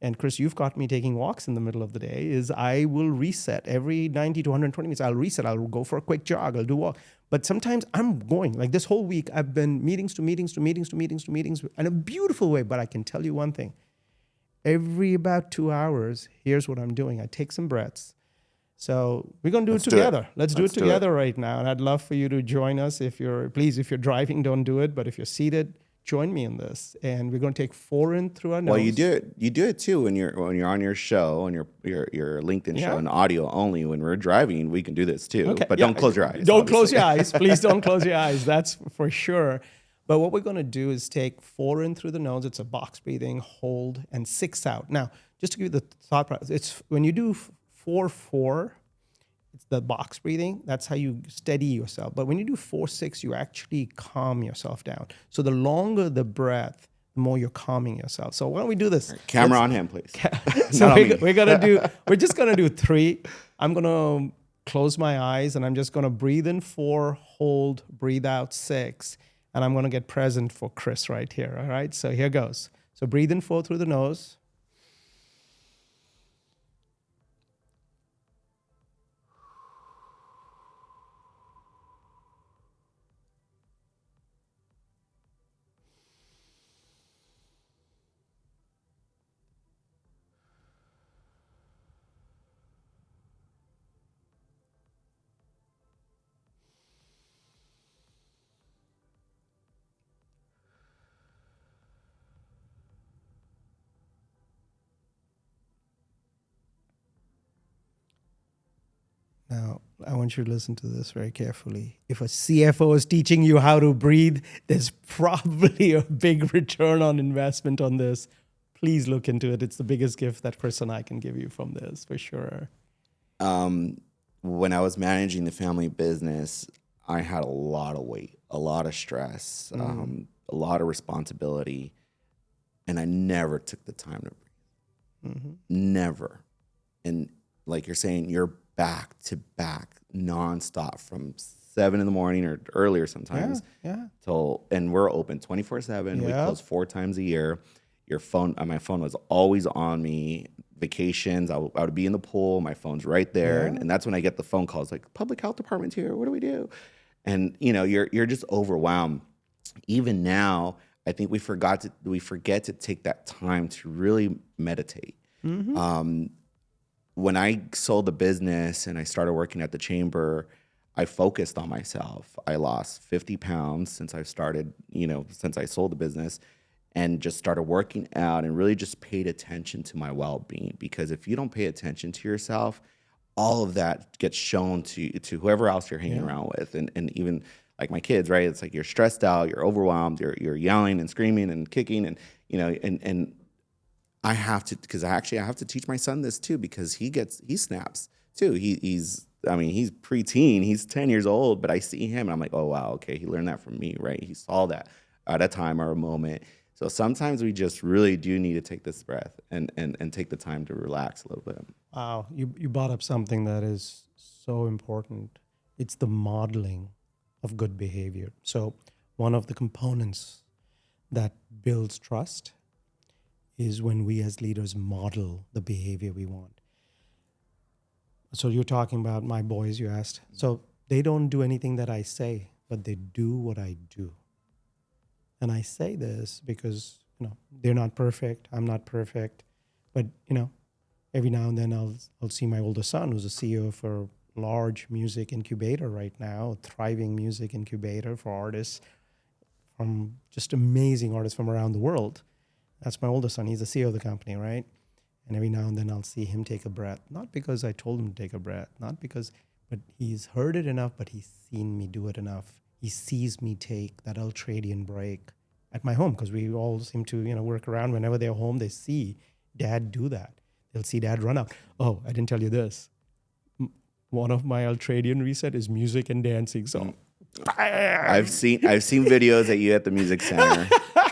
and Chris, you've got me taking walks in the middle of the day, is I will reset every 90 to 120 minutes. I'll reset. I'll go for a quick jog. I'll do walk. But sometimes I'm going, like this whole week, I've been meetings to meetings to meetings to meetings to meetings in a beautiful way. But I can tell you one thing. Every about 2 hours, here's what I'm doing. I take some breaths. So we're going to do it together. Let's do it together right now. And I'd love for you to join us. If you're driving, don't do it. But if you're seated, join me in this. And we're going to take 4 in through our nose. Well, you do it too when you're on your show, on your LinkedIn show, and audio only. When we're driving, we can do this too. Okay. But don't close your eyes. Don't close your eyes. Please don't close your eyes. That's for sure. But what we're going to do is take 4 in through the nose. It's a box breathing, hold, and 6 out. Now, just to give you the thought process, it's when you do 4-4, it's the box breathing. That's how you steady yourself. But when you do 4-6, you actually calm yourself down. So the longer the breath, the more you're calming yourself. So why don't we do this? Right, camera on him, please. So we're just gonna do 3. I'm gonna close my eyes and I'm just gonna breathe in 4, hold, breathe out 6, and I'm gonna get present for Chris right here. All right. So here goes. So breathe in 4 through the nose. Now, I want you to listen to this very carefully. If a CFO is teaching you how to breathe, there's probably a big return on investment on this. Please look into it. It's the biggest gift that Chris and I can give you from this, for sure. When I was managing the family business, I had a lot of weight, a lot of stress, a lot of responsibility, and I never took the time to breathe. Never. And like you're saying, you're back to back, nonstop from 7 in the morning or earlier sometimes till, and we're open 24/7. We close 4 times a year. Your phone, my phone was always on me. Vacations, I would be in the pool. My phone's right there, and that's when I get the phone calls like, "Public health department's here. What do we do?" And you're just overwhelmed. Even now, I think we forget to take that time to really meditate. When I sold the business and I started working at the chamber, I focused on myself. I lost 50 pounds since I started, since I sold the business, and just started working out and really just paid attention to my well-being. Because if you don't pay attention to yourself, all of that gets shown to whoever else you're hanging around with. And even like my kids, right? It's like you're stressed out, you're overwhelmed, you're yelling and screaming and kicking, and and I have to, because I have to teach my son this too, because he snaps too. He's preteen, he's 10 years old, but I see him and I'm like, oh wow, okay, he learned that from me, right? He saw that at a time or a moment. So sometimes we just really do need to take this breath and take the time to relax a little bit. Wow, you brought up something that is so important. It's the modeling of good behavior. So one of the components that builds trust is when we as leaders model the behavior we want. So you're talking about my boys, you asked. So they don't do anything that I say, but they do what I do. And I say this because, they're not perfect, I'm not perfect, but, every now and then I'll see my older son, who's a CEO for a large music incubator right now, thriving music incubator for artists from just amazing artists from around the world. That's my oldest son. He's the CEO of the company, right? And every now and then I'll see him take a breath, not because I told him to take a breath, but he's heard it enough, but he's seen me do it enough. He sees me take that ultradian break at my home, because we all seem to, work around. Whenever they're home, they see Dad do that. They'll see Dad run up. Oh, I didn't tell you this. One of my ultradian reset is music and dancing. So I've seen videos at you at the music center,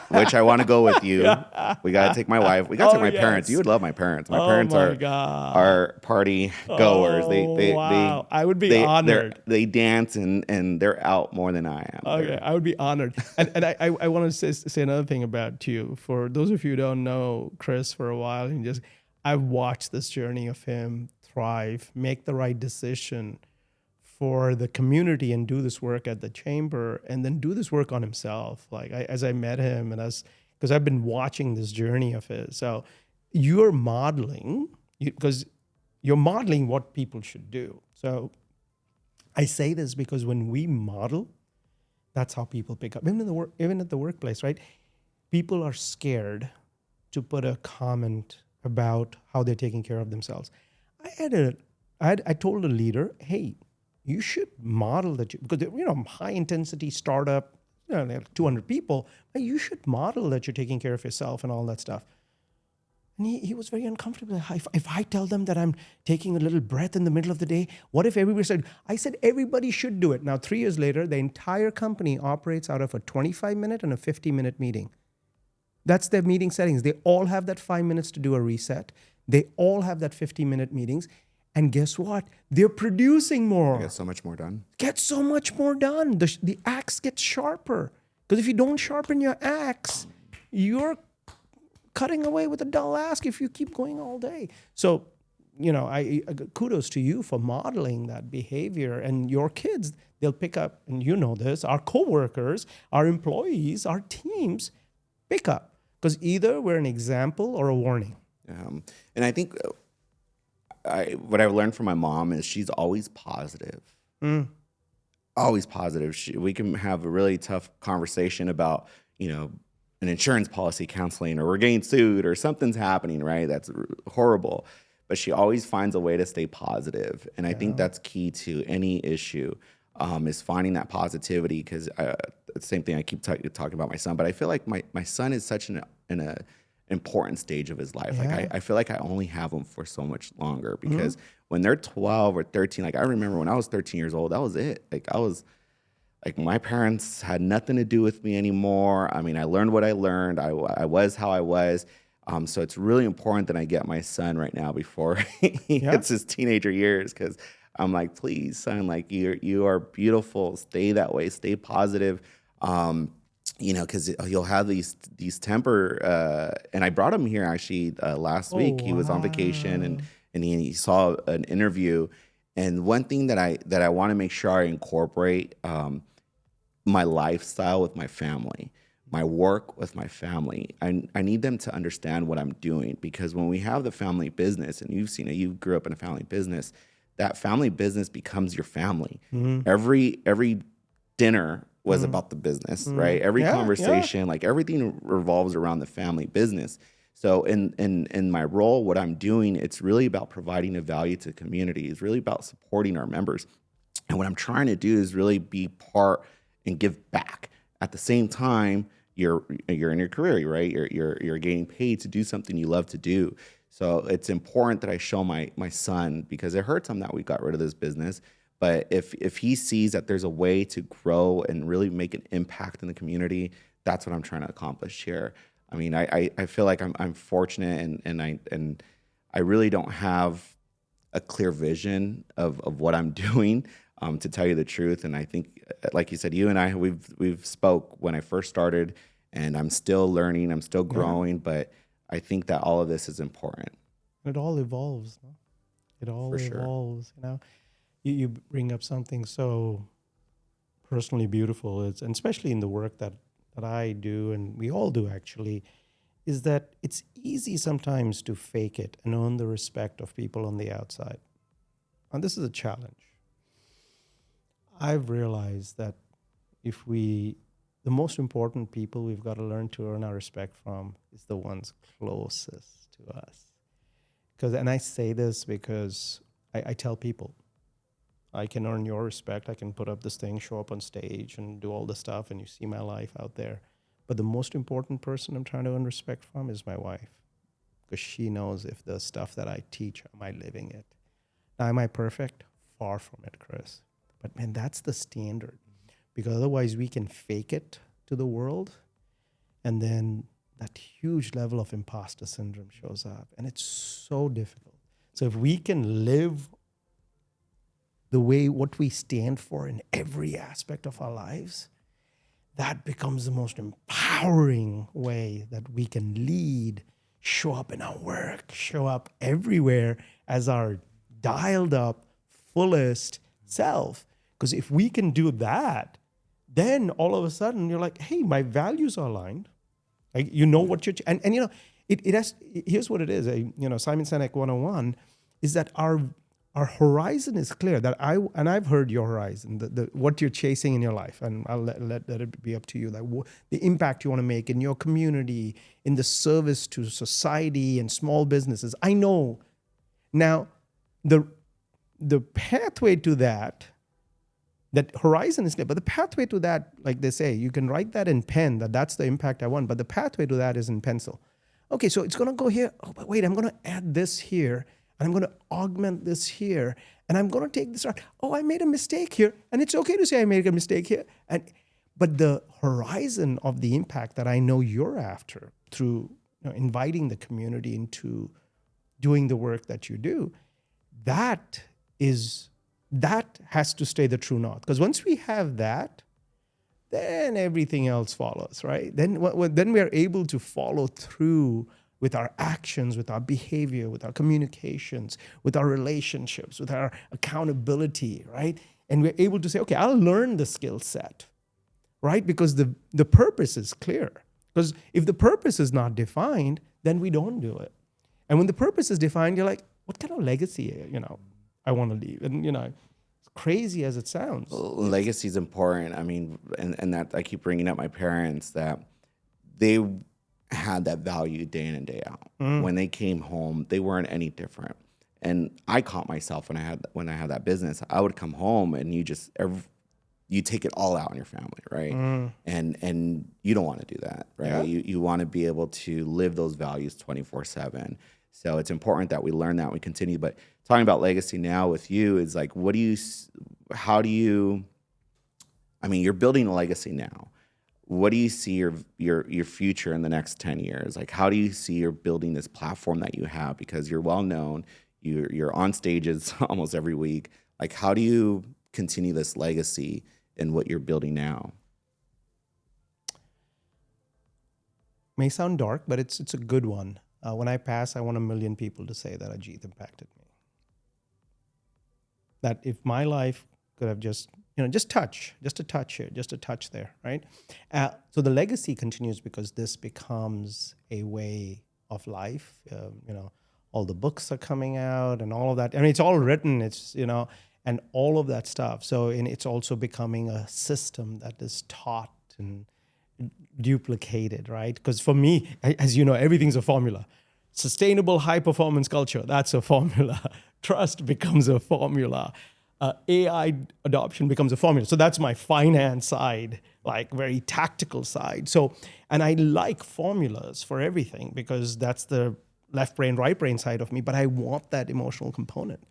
which I want to go with you. Yeah. We got to take my wife. We got to take my parents. You would love my parents. My parents are party goers. Wow. I would be honored. They dance and they're out more than I am. Okay, I would be honored. And I want to say another thing about you. For those of you who don't know Chris for a while, I've watched this journey of him thrive, make the right decision for the community and do this work at the chamber, and then do this work on himself. Like as I met him because I've been watching this journey of his. So you're modeling, because you're modeling what people should do. So I say this because when we model, that's how people pick up. Even at the workplace, right? People are scared to put a comment about how they're taking care of themselves. I told a leader, hey, you should model that, because high intensity startup, like 200 people, but you should model that you're taking care of yourself and all that stuff. And he was very uncomfortable. If I tell them that I'm taking a little breath in the middle of the day, what if everybody said, I said everybody should do it. Now, 3 years later, the entire company operates out of a 25-minute and a 50-minute meeting. That's their meeting settings. They all have that 5 minutes to do a reset. They all have that 50-minute meetings. And guess what? They're producing more. Get so much more done. Get so much more done. The axe gets sharper. Because if you don't sharpen your axe, you're cutting away with a dull axe if you keep going all day. So, I kudos to you for modeling that behavior. And your kids, they'll pick up, and this, our coworkers, our employees, our teams pick up. Because either we're an example or a warning. And I think what I've learned from my mom is she's always positive. Always positive. We can have a really tough conversation about, an insurance policy counseling, or we're getting sued, or something's happening, right? That's horrible. But she always finds a way to stay positive. And I think that's key to any issue, is finding that positivity. Because the same thing I keep talking about my son, but I feel like my son is such an important stage of his life. Yeah. Like I feel like I only have them for so much longer, because when they're 12 or 13, like I remember when I was 13 years old, that was it. Like my parents had nothing to do with me anymore. I mean, I learned what I learned. I was how I was. So it's really important that I get my son right now before he hits his teenager years, because I'm like, please, son, like you are beautiful. Stay that way. Stay positive. Because you'll have these temper. And I brought him here actually last week. He was on vacation and he saw an interview. And one thing that I want to make sure I incorporate my lifestyle with my family, my work with my family. I need them to understand what I'm doing, because when we have the family business, and you've seen it, you grew up in a family business, that family business becomes your family. Every dinner was about the business, right? Every conversation, like everything revolves around the family business. So in my role, what I'm doing, it's really about providing a value to the community. It's really about supporting our members. And what I'm trying to do is really be part and give back. At the same time, you're in your career, right? You're getting paid to do something you love to do. So it's important that I show my son, because it hurts him that we got rid of this business. But if he sees that there's a way to grow and really make an impact in the community, that's what I'm trying to accomplish here. I mean, I feel like I'm fortunate, and I really don't have a clear vision of what I'm doing, to tell you the truth. And I think, like you said, you and I, we've spoke when I first started, and I'm still learning, I'm still growing, but I think that all of this is important. It all evolves. No? It all evolves, You bring up something so personally beautiful, and especially in the work that I do, and we all do actually, is that it's easy sometimes to fake it and earn the respect of people on the outside. And this is a challenge. I've realized that the most important people we've got to learn to earn our respect from is the ones closest to us. And I say this because I tell people, I can earn your respect. I can put up this thing, show up on stage and do all the stuff, and you see my life out there. But the most important person I'm trying to earn respect from is my wife, because she knows if the stuff that I teach, am I living it? Now, am I perfect? Far from it, Chris. But man, that's the standard, because otherwise we can fake it to the world, and then that huge level of imposter syndrome shows up, and it's so difficult. So if we can live the way what we stand for in every aspect of our lives, that becomes the most empowering way that we can lead, show up in our work, show up everywhere as our dialed up, fullest self. Because if we can do that, then all of a sudden you're like, hey, my values are aligned. Like, you know what you're, and you know, it has, here's what it is, Simon Sinek 101 is that our horizon is clear. That I've heard your horizon, what you're chasing in your life, and I'll let it be up to you. Like the impact you want to make in your community, in the service to society and small businesses. I know. Now, the pathway to that horizon is clear, but the pathway to that, like they say, you can write that in pen. That's the impact I want, but the pathway to that is in pencil. Okay, so it's going to go here. Oh, but wait, I'm going to add this here. And I'm going to augment this here. And I'm going to take this out. Oh, I made a mistake here. And it's okay to say I made a mistake here. But the horizon of the impact that I know you're after through inviting the community into doing the work that you do, that has to stay the true north. Because once we have that, then everything else follows, right? Then we are able to follow through with our actions, with our behavior, with our communications, with our relationships, with our accountability, right? And we're able to say, okay, I'll learn the skill set, right? Because the purpose is clear. Because if the purpose is not defined, then we don't do it. And when the purpose is defined, you're like, what kind of legacy, I want to leave? And, as crazy as it sounds. Legacy is important. I mean, and that I keep bringing up my parents, that they had that value day in and day out. When they came home, they weren't any different. And I caught myself when I had that business. I would come home and you take it all out on your family, right? And you don't want to do that, right? Yeah. You want to be able to live those values 24/7. So it's important that we learn that and we continue. But talking about legacy now with you is like, you're building a legacy now. What do you see your future in the next 10 years? Like, how do you see you're building this platform that you have? Because you're well known, you're on stages almost every week. Like, how do you continue this legacy in what you're building now? May sound dark, but it's a good one. When I pass, I want 1 million people to say that Ajit impacted me. That if my life could have just a touch here, just a touch there, right? So the legacy continues because this becomes a way of life. All the books are coming out and all of that. I mean, it's all written, and all of that stuff. So it's also becoming a system that is taught and duplicated, right? Because for me, as you know, everything's a formula. Sustainable high-performance culture, that's a formula. Trust becomes a formula. AI adoption becomes a formula. So that's my finance side, like very tactical side. So, and I like formulas for everything because that's the left brain, right brain side of me, but I want that emotional component.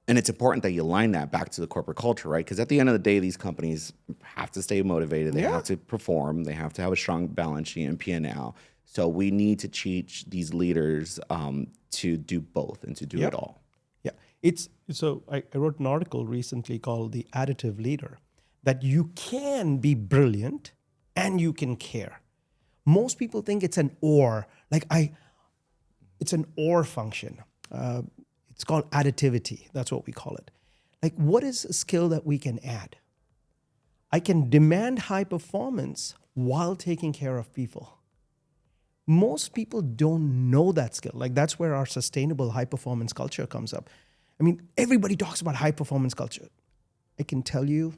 And it's important that you align that back to the corporate culture, right? Because at the end of the day, these companies have to stay motivated. They have to perform. They have to have a strong balance sheet and P&L. So we need to teach these leaders to do both and to do it all. Yeah. So I wrote an article recently called The Additive Leader, that you can be brilliant and you can care. Most people think it's an or, it's an or function. It's called additivity. That's what we call it. Like, what is a skill that we can add? I can demand high performance while taking care of people. Most people don't know that skill. Like, that's where our sustainable high performance culture comes up. I mean, everybody talks about high performance culture. I can tell you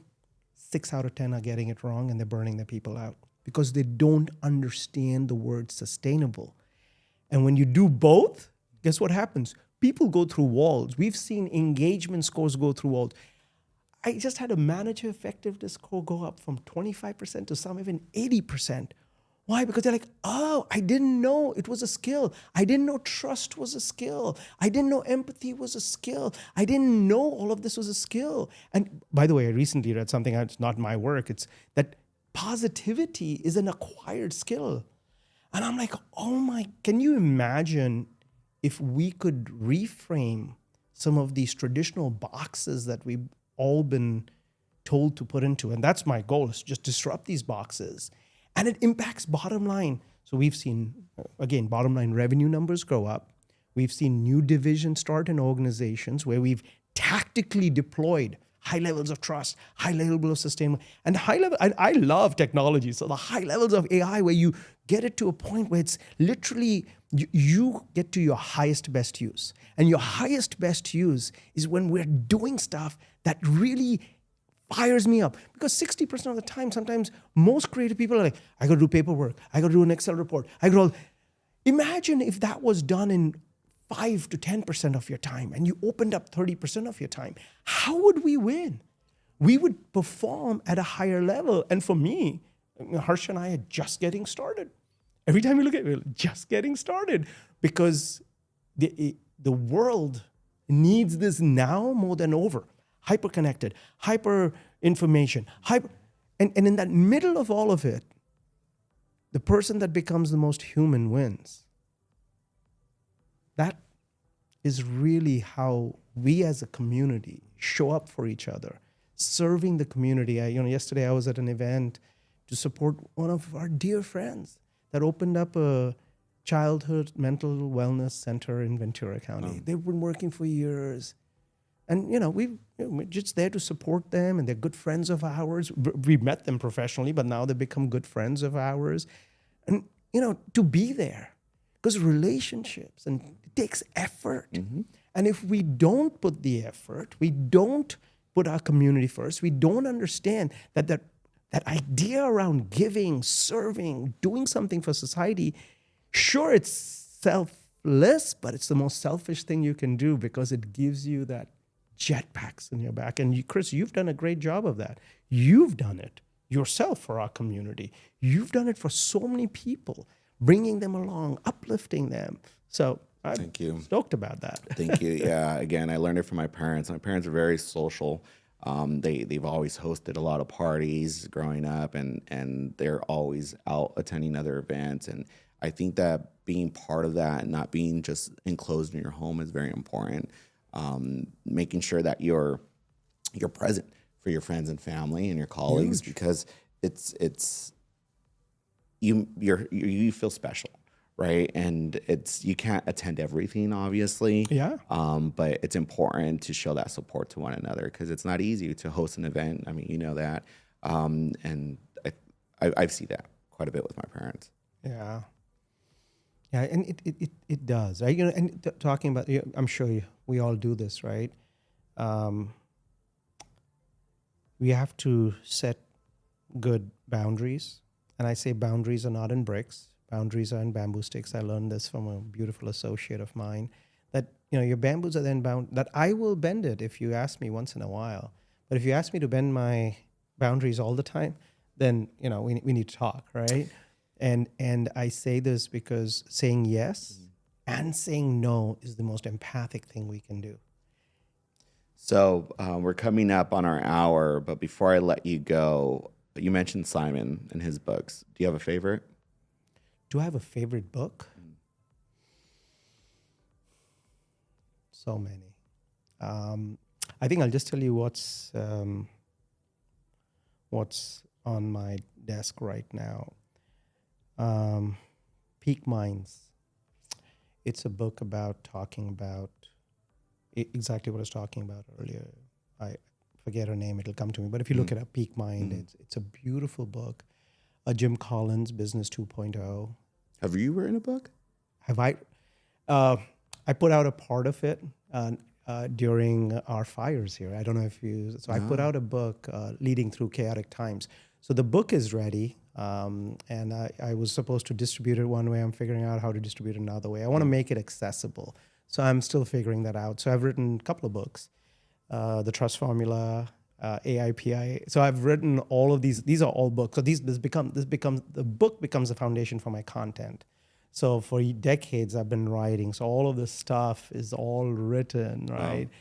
6 out of 10 are getting it wrong and they're burning their people out because they don't understand the word sustainable. And when you do both, guess what happens? People go through walls. We've seen engagement scores go through walls. I just had a manager effectiveness score go up from 25% to some even 80%. Why? Because they're like, oh, I didn't know it was a skill. I didn't know trust was a skill. I didn't know empathy was a skill. I didn't know all of this was a skill. And by the way, I recently read something, it's not my work, it's that positivity is an acquired skill. And I'm like, oh my, can you imagine if we could reframe some of these traditional boxes that we've all been told to put into? And that's my goal, is just disrupt these boxes. And it impacts bottom line. So we've seen, again, bottom line revenue numbers grow up. We've seen new divisions start in organizations where we've tactically deployed high levels of trust, high level of sustainable, and high level. I love technology. So the high levels of AI where you get it to a point where it's literally, you get to your highest best use. And your highest best use is when we're doing stuff that really fires me up. Because 60% of the time, sometimes most creative people are like, I got to do paperwork. I got to do an Excel report. Imagine if that was done in 5 to 10% of your time and you opened up 30% of your time. How would we win? We would perform at a higher level. And for me, Harsh and I are just getting started. Every time we look at it, we're just getting started because the world needs this now more than over. Hyper-connected, hyper-information, and in that middle of all of it, the person that becomes the most human wins. That is really how we as a community show up for each other, serving the community. Yesterday I was at an event to support one of our dear friends that opened up a childhood mental wellness center in Ventura County. They've been working for years. And, we're just there to support them, and they're good friends of ours. We met them professionally, but now they've become good friends of ours. And, to be there, because relationships, and it takes effort. Mm-hmm. And if we don't put the effort, we don't put our community first, we don't understand that idea around giving, serving, doing something for society, sure, it's selfless, but it's the most selfish thing you can do because it gives you that jetpacks in your back. And Chris, you've done a great job of that. You've done it yourself for our community. You've done it for so many people, bringing them along, uplifting them. So I'm stoked about that. Thank you. Yeah, again, I learned it from my parents. My parents are very social. They've always hosted a lot of parties growing up, and they're always out attending other events. And I think that being part of that and not being just enclosed in your home is very important. Making sure that you're present for your friends and family and your colleagues. Huge. Because you feel special, right? And you can't attend everything, obviously. Yeah. But it's important to show that support to one another because it's not easy to host an event. I mean, you know that, and I see that quite a bit with my parents. Yeah. Yeah, and it does, right? And talking about, I'm sure we all do this, right? We have to set good boundaries. And I say boundaries are not in bricks. Boundaries are in bamboo sticks. I learned this from a beautiful associate of mine, that, your bamboos are then bound, that I will bend it if you ask me once in a while. But if you ask me to bend my boundaries all the time, then, we need to talk, right? And I say this because saying yes and saying no is the most empathic thing we can do. So we're coming up on our hour, but before I let you go, you mentioned Simon and his books. Do you have a favorite? Do I have a favorite book? So many. I think I'll just tell you what's on my desk right now. Peak Minds. It's a book talking about exactly what I was talking about earlier. I forget her name, it'll come to me. But if you look it up, Peak Mind, it's a beautiful book. Jim Collins, Business 2.0. Have you written a book? Have I? I put out a part of it. during our fires here. I don't know if you. So I put out a book, Leading Through Chaotic Times. So the book is ready, and I was supposed to distribute it one way. I'm figuring out how to distribute it another way. I want to make it accessible. So I'm still figuring that out. So I've written a couple of books, The Trust Formula, AIPI. So I've written all of these. These are all books. So the book becomes the foundation for my content. So for decades I've been writing. So all of this stuff is all written, right? Wow.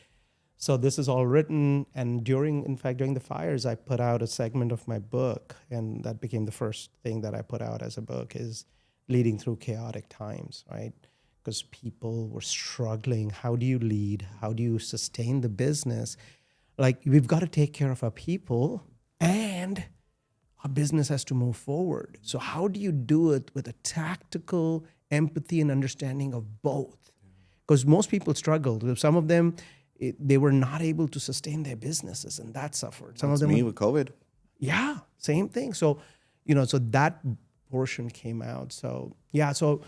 So this is all written, and during the fires, I put out a segment of my book, and that became the first thing that I put out as a book, is Leading Through Chaotic Times, right? Because people were struggling. How do you lead? How do you sustain the business? Like, we've got to take care of our people, and our business has to move forward. So how do you do it with a tactical empathy and understanding of both? Because most people struggled. Some of them, they were not able to sustain their businesses, and that suffered. Some That's of them me with COVID. Yeah, same thing. So, so that portion came out. So, yeah, so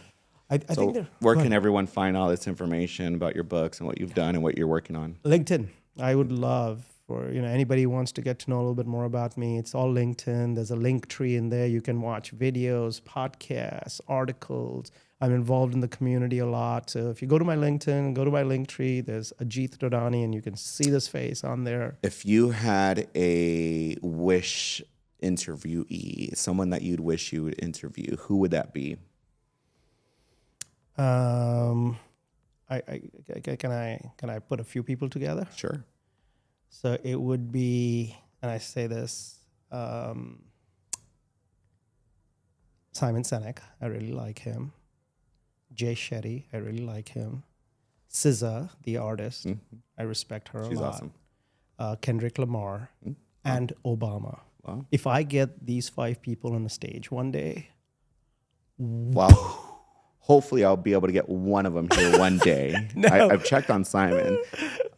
I think where can everyone find all this information about your books and what you've done and what you're working on? LinkedIn. I would love for anybody who wants to get to know a little bit more about me. It's all LinkedIn. There's a link tree in there. You can watch videos, podcasts, articles. I'm involved in the community a lot. So if you go to my LinkedIn, go to my link tree, there's Ajit Dodani, and you can see this face on there. If you had a wish interviewee, someone that you'd wish you would interview, who would that be? Can I put a few people together? Sure. So it would be, and I say this, Simon Sinek, I really like him. Jay Shetty, I really like him. SZA, the artist, I respect her a lot. She's awesome. Kendrick Lamar, and Obama. Wow. If I get these 5 people on the stage one day, wow. Hopefully I'll be able to get one of them here one day. I've checked on Simon.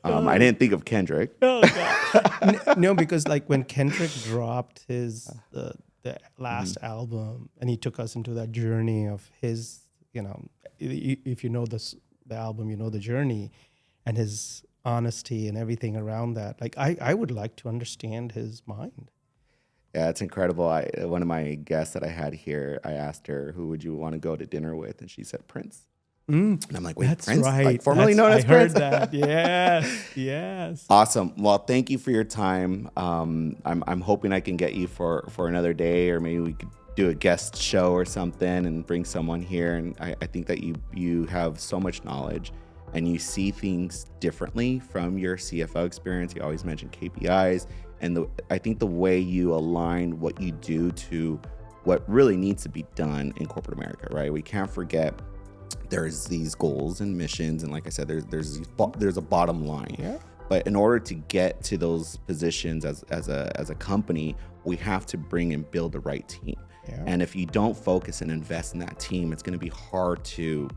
I didn't think of Kendrick. Oh, God. No, because like when Kendrick dropped his the last album, and he took us into that journey of his, if you know the album, you know the journey, and his honesty and everything around that. Like I would like to understand his mind. Yeah, it's incredible. One of my guests that I had here, I asked her, who would you want to go to dinner with? And she said, Prince. And I'm like, wait, that's Prince? Right. Like, formerly known as Prince? I heard that. Yes. Awesome. Well, thank you for your time. I'm hoping I can get you for another day, or maybe we could do a guest show or something and bring someone here. And I think that you have so much knowledge, and you see things differently from your CFO experience. You always mention KPIs. And I think the way you align what you do to what really needs to be done in corporate America, right? We can't forget there's these goals and missions, and like I said, there's a bottom line. Yeah. But in order to get to those positions as a company, we have to bring and build the right team. Yeah. And if you don't focus and invest in that team, it's going to be hard to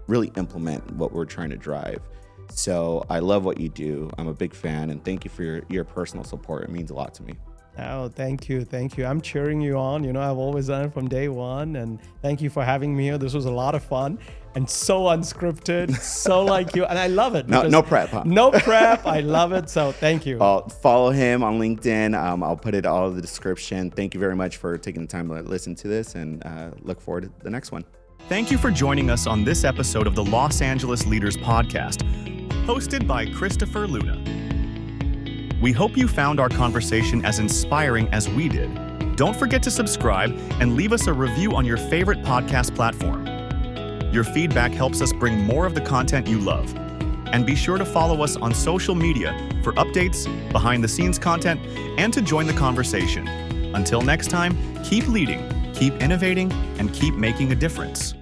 really implement what we're trying to drive. So I love what you do. I'm a big fan, and thank you for your personal support. It means a lot to me. Oh, thank you. I'm cheering you on. I've always done it from day one, and thank you for having me here. This was a lot of fun and so unscripted, so like you, and I love it. No prep, huh? No prep. I love it. So thank you. Follow him on LinkedIn. I'll put it all in the description. Thank you very much for taking the time to listen to this, and look forward to the next one. Thank you for joining us on this episode of the Los Angeles Leaders Podcast, hosted by Christopher Luna. We hope you found our conversation as inspiring as we did. Don't forget to subscribe and leave us a review on your favorite podcast platform. Your feedback helps us bring more of the content you love. And be sure to follow us on social media for updates, behind-the-scenes content, and to join the conversation. Until next time, keep leading, keep innovating, and keep making a difference.